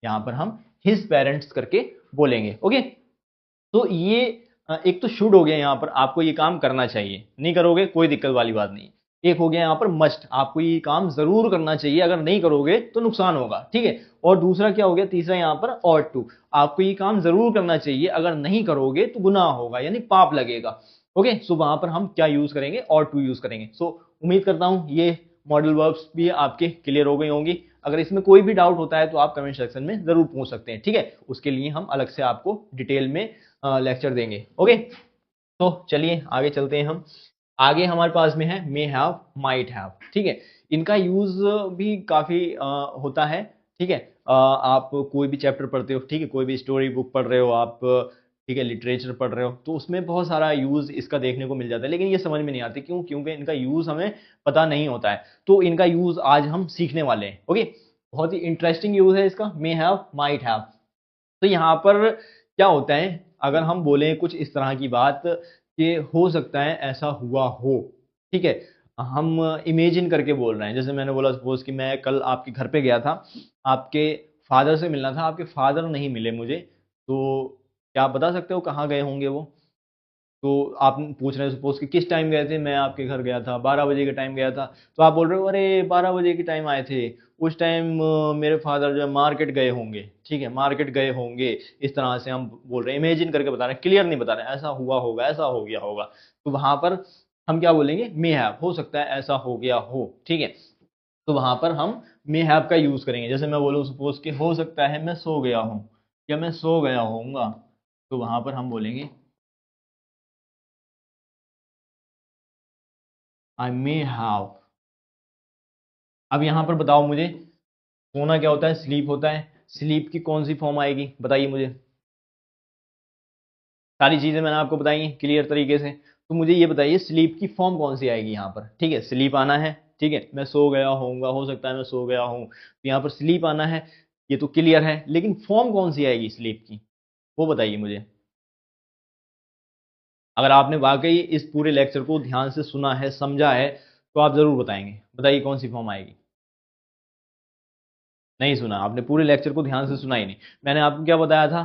यहां पर हम his parents करके बोलेंगे। ओके, तो ये एक तो शुड हो गया, यहाँ पर आपको ये काम करना चाहिए, नहीं करोगे कोई दिक्कत वाली बात नहीं। एक हो गया यहाँ पर मस्ट, आपको ये काम जरूर करना चाहिए, अगर नहीं करोगे तो नुकसान होगा, ठीक है। और दूसरा क्या हो गया, तीसरा यहाँ पर ought to, आपको ये काम जरूर करना चाहिए, अगर नहीं करोगे तो गुनाह होगा, यानी पाप लगेगा। ओके, सो वहां पर हम क्या यूज करेंगे, ought to यूज करेंगे। सो उम्मीद करता हूं ये मॉडल वर्ब्स भी आपके क्लियर हो गई होंगी। अगर इसमें कोई भी डाउट होता है तो आप कमेंट सेक्शन में जरूर पूछ सकते हैं, ठीक है, उसके लिए हम अलग से आपको डिटेल में लेक्चर देंगे। ओके, तो चलिए आगे चलते हैं हम। आगे हमारे पास में है मे हैव, माइट हैव, ठीक है। इनका यूज भी काफी होता है, ठीक है। आप कोई भी चैप्टर पढ़ते हो, ठीक है, कोई भी स्टोरी बुक पढ़ रहे हो आप, ठीक है, लिटरेचर पढ़ रहे हो, तो उसमें बहुत सारा यूज इसका देखने को मिल जाता है, लेकिन ये समझ में नहीं आती, क्यों, क्योंकि इनका यूज हमें पता नहीं होता है। तो इनका यूज आज हम सीखने वाले हैं। ओके, बहुत ही इंटरेस्टिंग यूज है इसका, मे हैव, माइट हैव। तो यहाँ पर क्या होता है, अगर हम बोलें कुछ इस तरह की बात कि हो सकता है ऐसा हुआ हो, ठीक है, हम इमेजिन करके बोल रहे हैं। जैसे मैंने बोला सपोज कि मैं कल आपके घर पे गया था, आपके फादर से मिलना था, आपके फादर नहीं मिले मुझे, तो क्या आप बता सकते हो कहाँ गए होंगे वो। तो आप पूछ रहे हैं सपोज कि किस टाइम गए थे, मैं आपके घर गया था 12 बजे के टाइम गया था, तो आप बोल रहे हो अरे 12 बजे के टाइम आए थे, उस टाइम मेरे फादर जो है मार्केट गए होंगे, ठीक है, मार्केट गए होंगे। इस तरह से हम बोल रहे हैं, इमेजिन करके बता रहे हैं, क्लियर नहीं बता रहे हैं, ऐसा हुआ होगा, ऐसा हो गया होगा। तो वहां पर हम क्या बोलेंगे, मे हैव, हो सकता है ऐसा हो गया हो, ठीक है। तो वहां पर हम मे हैव का यूज करेंगे। जैसे मैं बोलूँ सपोज कि हो सकता है मैं सो गया हूँ, या मैं सो गया होऊंगा, तो वहां पर हम बोलेंगे आई मे हैव। अब यहां पर बताओ मुझे, सोना क्या होता है, स्लीप होता है, स्लीप की कौन सी फॉर्म आएगी बताइए मुझे। सारी चीजें मैंने आपको बताई हैं क्लियर तरीके से, तो मुझे ये बताइए स्लीप की फॉर्म कौन सी आएगी यहाँ पर। ठीक है, स्लीप आना है, ठीक है, मैं सो गया होऊंगा, हो सकता है मैं सो गया हूँ, तो यहाँ पर स्लीप आना है, ये तो क्लियर है, लेकिन फॉर्म कौन सी आएगी स्लीप की, वो बताइए मुझे। अगर आपने वाकई इस पूरे लेक्चर को ध्यान से सुना है, समझा है, तो आप जरूर बताएंगे, बताइए कौन सी फॉर्म आएगी। नहीं सुना आपने, पूरे लेक्चर को ध्यान से सुना ही नहीं। मैंने आपको क्या बताया था,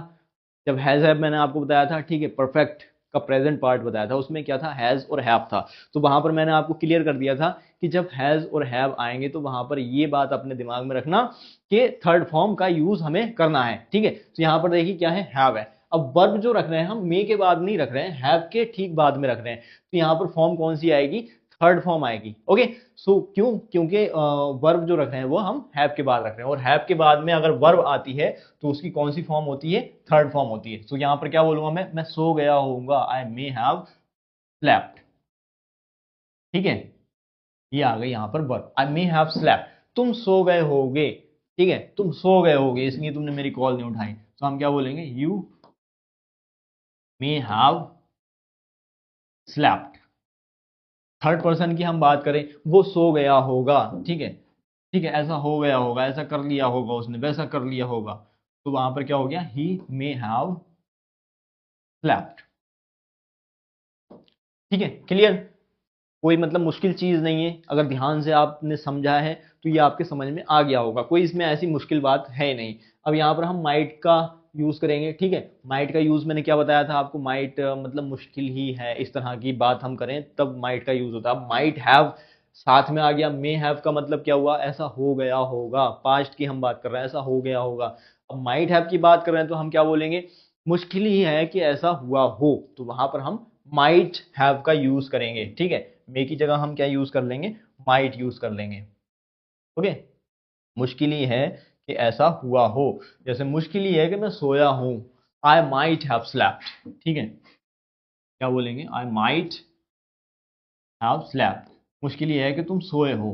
जब हैज हैव मैंने आपको बताया था, ठीक है, परफेक्ट का प्रेजेंट पार्ट बताया था, उसमें क्या था, हैज और हैव था। तो वहां पर मैंने आपको क्लियर कर दिया था कि जब हैज और हैव आएंगे तो वहां पर ये बात अपने दिमाग में रखना कि थर्ड फॉर्म का यूज हमें करना है, ठीक है। तो यहाँ पर देखिए क्या है, हैव है। अब वर्ब जो रख रहे हैं हम मे के बाद नहीं रख रहे हैं, हैव के ठीक बाद में रख रहे हैं। तो यहाँ पर फॉर्म कौन सी आएगी, थर्ड फॉर्म आएगी। ओके, सो क्यों, क्योंकि वर्ब जो रख रहे हैं वो हम हैव के बाद रख रहे हैं, और हैव के बाद में अगर वर्ब आती है तो उसकी कौन सी फॉर्म होती है, थर्ड फॉर्म होती है। तो यहाँ पर क्या बोलूंगा मैं सो गया होऊंगा, आई मे हैव स्लेप्ट, ठीक है। ये आ गई यहाँ पर verb, I may have slept. तुम सो गए होगे, ठीक है, तुम सो गए होगे इसलिए तुमने मेरी कॉल नहीं उठाई, तो हम क्या बोलेंगे, you may have slept. Third person की हम बात करें, वो सो गया होगा, ठीक है, ठीक है, ऐसा हो गया होगा, ऐसा कर लिया होगा उसने, वैसा कर लिया होगा। तो वहां पर क्या हो गया, ही मे हैव स्लेप्ट, ठीक है, क्लियर। कोई मतलब मुश्किल चीज नहीं है, अगर ध्यान से आपने समझा है तो ये आपके समझ में आ गया होगा, कोई इसमें ऐसी मुश्किल बात है नहीं। अब यहाँ पर हम माइट का यूज करेंगे, ठीक है। माइट का यूज मैंने क्या बताया था आपको, माइट मतलब मुश्किल ही है, इस तरह की बात हम करें तब माइट का यूज होता है। माइट हैव साथ में आ गया, मे हैव का मतलब क्या हुआ, ऐसा हो गया होगा, पास्ट की हम बात कर रहे हैं, ऐसा हो गया होगा। अब माइट हैव की बात कर रहे हैं तो हम क्या बोलेंगे, मुश्किल ही है कि ऐसा हुआ हो, तो वहां पर हम माइट हैव का यूज करेंगे, ठीक है। मे की जगह हम क्या यूज कर लेंगे, माइट यूज कर लेंगे। ओके, मुश्किल ही है कि ऐसा हुआ हो, जैसे मुश्किल ही है कि मैं सोया हूं, आई माइट हैव स्लेप्ट, ठीक है, क्या बोलेंगे, आई माइट हैव स्लेप्ट। मुश्किल ही है कि तुम सोए हो,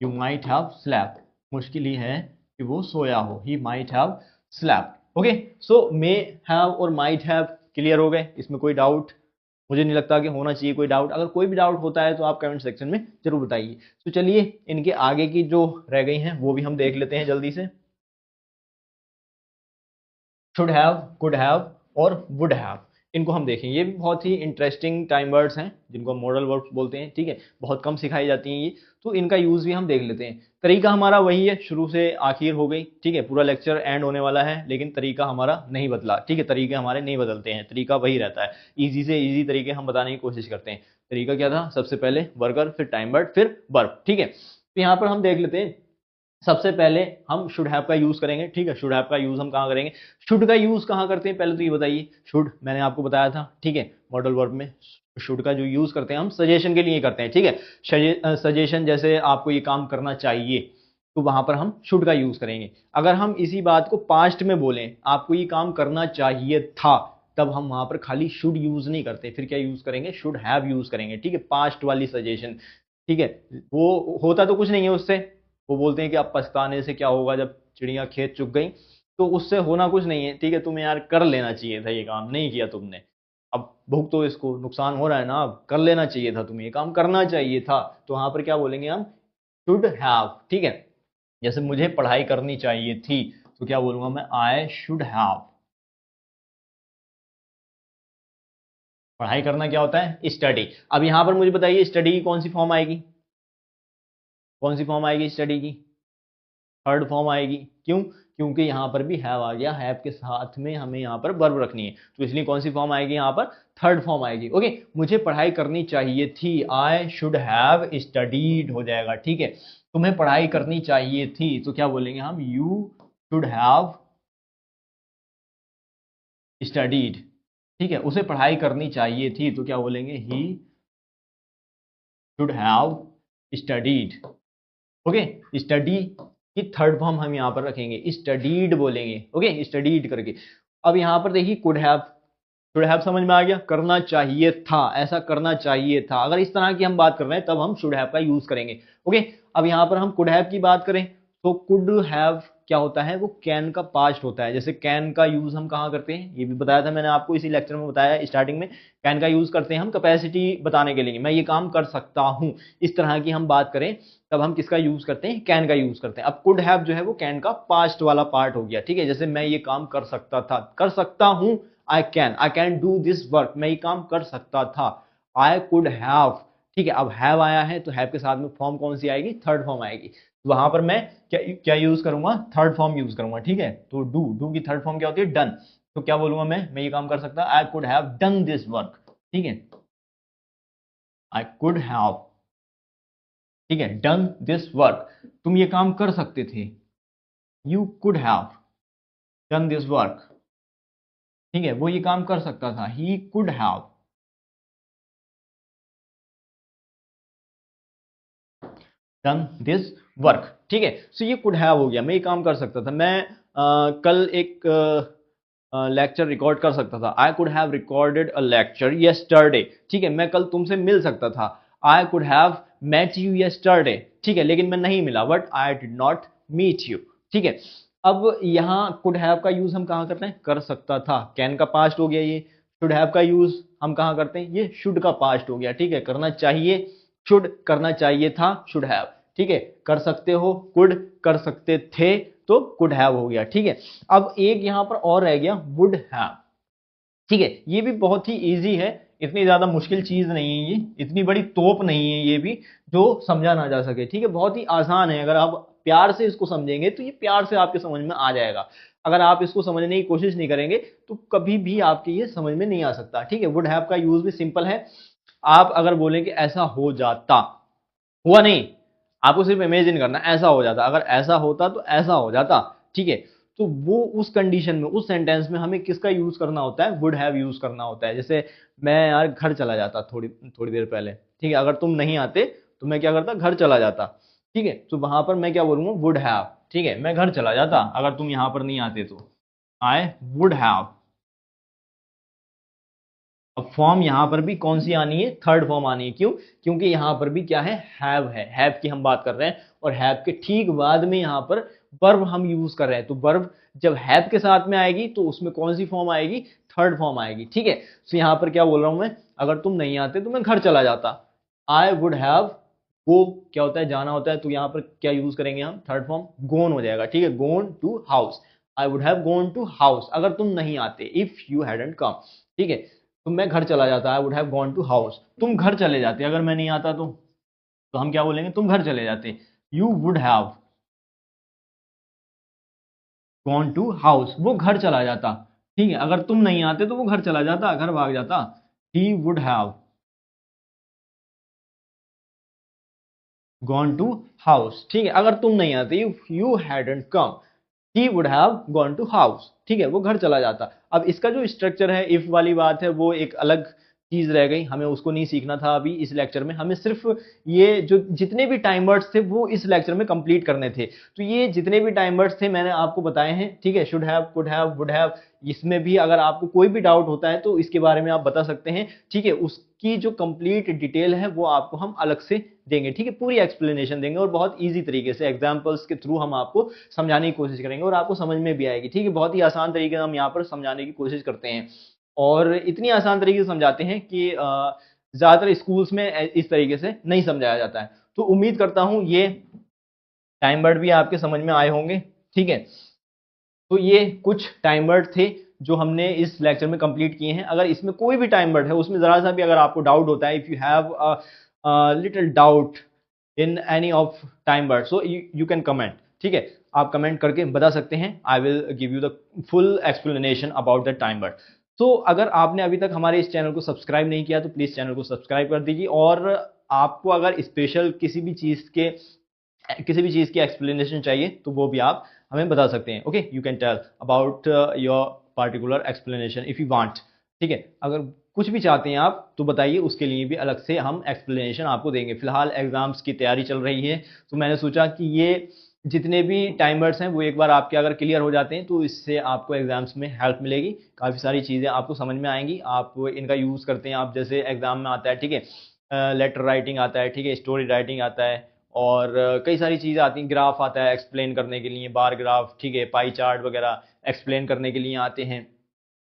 यू माइट हैव स्लेप्ट। मुश्किल ही है कि वो सोया हो, he might have slept. Okay, so may have और माइट हैव क्लियर हो गए, इसमें कोई डाउट मुझे नहीं लगता कि होना चाहिए कोई डाउट। अगर कोई भी डाउट होता है तो आप कमेंट सेक्शन में जरूर बताइए। तो चलिए इनके आगे की जो रह गई हैं वो भी हम देख लेते हैं जल्दी से। शुड हैव, कुड हैव और वुड हैव, इनको हम देखेंगे। ये भी बहुत ही इंटरेस्टिंग टाइम वर्ड्स हैं जिनको हम मॉडल वर्ब्स बोलते हैं, ठीक है, बहुत कम सिखाई जाती हैं ये, तो इनका यूज भी हम देख लेते हैं। तरीका हमारा वही है, शुरू से आखिर हो गई, ठीक है, पूरा लेक्चर एंड होने वाला है लेकिन तरीका हमारा नहीं बदला, ठीक है, तरीके हमारे नहीं बदलते हैं, तरीका वही रहता है। ईजी से ईजी तरीके हम बताने की कोशिश करते हैं। तरीका क्या था, सबसे पहले वर्कर, फिर टाइम वर्ड, फिर वर्ब, ठीक है। तो यहाँ पर हम देख लेते हैं, सबसे पहले हम शुड हैव का यूज करेंगे, ठीक है। शुड हैव का यूज हम कहाँ करेंगे, शुड का यूज कहाँ करते हैं पहले तो ये बताइए। शुड मैंने आपको बताया था, ठीक है, मॉडल वर्ब में शुड का जो यूज करते हैं हम सजेशन के लिए करते हैं, ठीक है। सजेशन जैसे आपको ये काम करना चाहिए तो वहां पर हम शुड का यूज करेंगे। अगर हम इसी बात को पास्ट में बोलें, आपको ये काम करना चाहिए था, तब हम वहां पर खाली शुड यूज नहीं करते, फिर क्या यूज करेंगे, शुड हैव यूज करेंगे, ठीक है, पास्ट वाली सजेशन, ठीक है। वो होता तो कुछ नहीं है उससे, वो बोलते हैं कि अब पछताने से क्या होगा, जब चिड़िया खेत चुग गई, तो उससे होना कुछ नहीं है, ठीक है, तुम्हें यार कर लेना चाहिए था, ये काम नहीं किया तुमने, अब भुगतो इसको, नुकसान हो रहा है ना, अब कर लेना चाहिए था, तुम्हें ये काम करना चाहिए था। तो वहां पर क्या बोलेंगे हम, शुड हैव, ठीक है। जैसे मुझे पढ़ाई करनी चाहिए थी, तो क्या बोलूंगा मैं, आई शुड हैव। पढ़ाई करना क्या होता है, स्टडी। अब यहां पर मुझे बताइए स्टडी की कौन सी फॉर्म आएगी, कौन सी फॉर्म आएगी स्टडी की, थर्ड फॉर्म आएगी। क्यों, क्योंकि यहाँ पर भी हैव आ गया, हैव के साथ में हमें यहाँ पर वर्ब रखनी है, तो इसलिए कौन सी फॉर्म आएगी यहाँ पर, थर्ड फॉर्म आएगी। ओके, मुझे पढ़ाई करनी चाहिए थी, आई शुड हैव स्टडीड हो जाएगा, ठीक है। तुम्हें पढ़ाई करनी चाहिए थी तो क्या बोलेंगे हम, यू शुड हैव स्टडीड, ठीक है। उसे पढ़ाई करनी चाहिए थी तो क्या बोलेंगे, he should have studied. Okay, study की थर्ड फॉर्म हम यहाँ पर रखेंगे, स्टडीड बोलेंगे, ओके, स्टडीड करके। अब यहाँ पर देखिए कुड हैव, शुड हैव समझ में आ गया, करना चाहिए था, ऐसा करना चाहिए था, अगर इस तरह की हम बात कर रहे हैं तब हम शुड हैव का यूज करेंगे। ओके, अब यहाँ पर हम कुड हैव की बात करें तो कुड हैव क्या होता है, वो कैन का पास्ट होता है। जैसे कैन का यूज हम कहाँ करते हैं, ये भी बताया था मैंने आपको, इसी लेक्चर में बताया स्टार्टिंग में। कैन का यूज करते हैं हम कैपेसिटी बताने के लिए, मैं ये काम कर सकता हूं, इस तरह की हम बात करें तब हम किसका यूज करते हैं, कैन का यूज करते हैं। अब कुड हैव जो है वो कैन का पास्ट वाला पार्ट हो गया, ठीक है। जैसे मैं ये काम कर सकता था, कर सकता हूं, I can do this work, मैं ये काम कर सकता था, आई कुड हैव, ठीक है। अब हैव आया है तो हैव के साथ में फॉर्म कौन सी आएगी, थर्ड फॉर्म आएगी। वहां पर मैं क्या क्या यूज करूंगा, थर्ड फॉर्म यूज करूंगा, ठीक है। तो डू की थर्ड फॉर्म क्या होती है, डन। तो क्या बोलूंगा मैं ये काम कर सकता, आई could have done this work, ठीक है, आई कुड हैव, ठीक है, डन दिस वर्क, तुम ये काम कर सकते थे, you could have done this work, ठीक है, वो ये काम कर सकता था, he could have done this work, ठीक है। सो ये कुड हैव हो गया, मैं ये काम कर सकता था, मैं कल एक लेक्चर रिकॉर्ड कर सकता था, I could have recorded a lecture yesterday, ठीक है, मैं कल तुमसे मिल सकता था, I could have met you yesterday, ठीक है, लेकिन मैं नहीं मिला, but I did not meet you, ठीक है। अब यहाँ कुड हैव का यूज हम कहाँ करते हैं, कर सकता था, कैन का पास्ट हो गया ये। शुड हैव का यूज हम कहाँ करते हैं, ये शुड का पास्ट हो गया, ठीक है, करना चाहिए, शुड, करना चाहिए था, शुड हैव, ठीक है, कर सकते हो, कुड, कर सकते थे, तो कुड हैव हो गया, ठीक है। अब एक यहां पर और रह गया, वुड हैव, ठीक है, ये भी बहुत ही इजी है, इतनी ज्यादा मुश्किल चीज नहीं है ये, इतनी बड़ी तोप नहीं है ये भी जो समझा ना जा सके, ठीक है, बहुत ही आसान है, अगर आप प्यार से इसको समझेंगे तो ये प्यार से आपके समझ में आ जाएगा, अगर आप इसको समझने की कोशिश नहीं करेंगे तो कभी भी आपके ये समझ में नहीं आ सकता, ठीक है। वुड हैव का यूज भी सिंपल है, आप अगर बोलें कि ऐसा हो जाता, हुआ नहीं, आपको सिर्फ इमेजिन करना, ऐसा हो जाता, अगर ऐसा होता तो ऐसा हो जाता, ठीक है। तो वो उस कंडीशन में, उस सेंटेंस में हमें किसका यूज करना होता है, वुड हैव यूज करना होता है। जैसे मैं यार घर चला जाता थोड़ी थोड़ी देर पहले, ठीक है, अगर तुम नहीं आते तो मैं क्या करता, घर चला जाता, ठीक है, तो वहां पर मैं क्या बोलूंगा, वुड हैव, ठीक है, मैं घर चला जाता अगर तुम यहां पर नहीं आते तो, आई वुड हैव। अब फॉर्म यहां पर भी कौन सी आनी है, थर्ड फॉर्म आनी है, क्यों, क्योंकि यहां पर भी क्या है, हैव की हम बात कर रहे हैं, और हैव के ठीक बाद में यहां पर वर्ब हम यूज कर रहे हैं, तो वर्ब जब हैव के साथ में आएगी तो उसमें कौन सी फॉर्म आएगी, थर्ड फॉर्म आएगी, ठीक है। तो यहां पर क्या बोल रहा हूं मैं, अगर तुम नहीं आते तो मैं घर चला जाता, आई वुड हैव, वो क्या होता है, जाना होता है, तो यहां पर क्या यूज करेंगे हम, थर्ड फॉर्म, गोन हो जाएगा, ठीक है, gone to house, I would have gone to house, अगर तुम नहीं आते, इफ यू हैडंट कम, ठीक है, तो मैं घर चला जाता, I would have gone to house, तुम घर चले जाते अगर मैं नहीं आता तो हम क्या बोलेंगे, तुम घर चले जाते, you would have gone to house, वो घर चला जाता, ठीक है, अगर तुम नहीं आते तो वो घर चला जाता, घर भाग जाता, he would have gone to house, ठीक है, अगर तुम नहीं आते, if you hadn't come, he would have gone to house, ठीक है, वो घर चला जाता। अब इसका जो स्ट्रक्चर है, इफ वाली बात है, वो एक अलग चीज रह गई, हमें उसको नहीं सीखना था अभी इस लेक्चर में, हमें सिर्फ ये जो जितने भी टाइम वर्ड्स थे वो इस लेक्चर में कंप्लीट करने थे, तो ये जितने भी टाइम वर्ड्स थे मैंने आपको बताए हैं, ठीक है, should have, could have, would have, इसमें भी अगर आपको कोई भी डाउट होता है तो इसके बारे में आप बता सकते हैं, ठीक है, उसकी जो कंप्लीट डिटेल है वो आपको हम अलग से देंगे, ठीक है, पूरी एक्सप्लेनेशन देंगे, और बहुत ईजी तरीके से एग्जाम्पल्स के थ्रू हम आपको समझाने की कोशिश करेंगे, और आपको समझ में भी आएगी, ठीक है, बहुत ही आसान तरीके से हम यहाँ पर समझाने की कोशिश करते हैं, और इतनी आसान तरीके से समझाते हैं कि ज्यादातर स्कूल्स में इस तरीके से नहीं समझाया जाता है। तो उम्मीद करता हूं ये टाइम वर्ड भी आपके समझ में आए होंगे, ठीक है। तो ये कुछ टाइम वर्ड थे जो हमने इस लेक्चर में कंप्लीट किए हैं, अगर इसमें कोई भी टाइम वर्ड है उसमें जरा सा भी अगर आपको डाउट होता है, if you have little doubt in any of time word, so you can comment, ठीक है, आप कमेंट करके बता सकते हैं, I will give you the full explanation about the time word. तो अगर आपने अभी तक हमारे इस चैनल को सब्सक्राइब नहीं किया तो प्लीज चैनल को सब्सक्राइब कर दीजिए, और आपको अगर स्पेशल किसी भी चीज की एक्सप्लेनेशन चाहिए तो वो भी आप हमें बता सकते हैं, okay, you can tell about your particular explanation if you want, ठीक है, अगर कुछ भी चाहते हैं आप तो बताइए, उसके लिए भी अलग से हम एक्सप्लेनेशन आपको देंगे। फिलहाल एग्जाम्स की तैयारी चल रही है, तो मैंने सोचा कि ये जितने भी टाइमर्स हैं वो एक बार आपके अगर क्लियर हो जाते हैं तो इससे आपको एग्जाम्स में हेल्प मिलेगी, काफ़ी सारी चीज़ें आपको समझ में आएंगी, आप इनका यूज़ करते हैं, आप जैसे एग्जाम में आता है, ठीक है, लेटर राइटिंग आता है, ठीक है, स्टोरी राइटिंग आता है, और कई सारी चीज़ें आती हैं, ग्राफ आता है एक्सप्लेन करने के लिए, बार ग्राफ, ठीक है, पाई चार्ट वगैरह एक्सप्लेन करने के लिए आते हैं,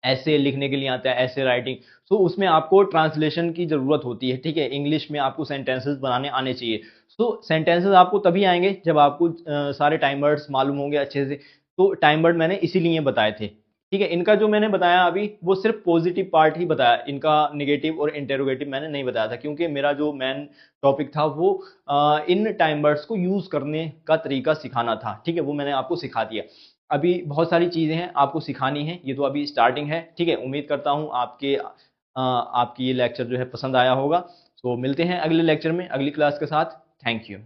ऐसे लिखने के लिए आता है, ऐसे राइटिंग, सो उसमें आपको ट्रांसलेशन की ज़रूरत होती है, ठीक है, इंग्लिश में आपको सेंटेंसेस बनाने आने चाहिए, सो सेंटेंसेस आपको तभी आएंगे जब आपको सारे टाइम वर्ड्स मालूम होंगे अच्छे से, तो टाइम वर्ड मैंने इसीलिए बताए थे, ठीक है, इनका जो मैंने बताया अभी वो सिर्फ पॉजिटिव पार्ट ही बताया, इनका नेगेटिव और इंटेरोगेटिव मैंने नहीं बताया था, क्योंकि मेरा जो मेन टॉपिक था वो इन टाइम वर्ड्स को यूज करने का तरीका सिखाना था। ठीक है, वो मैंने आपको सिखा दिया। अभी बहुत सारी चीजें हैं आपको सिखानी है, ये तो अभी स्टार्टिंग है। ठीक है, उम्मीद करता हूँ आपकी ये लेक्चर जो है पसंद आया होगा। तो मिलते हैं अगले लेक्चर में अगली क्लास के साथ। Thank you.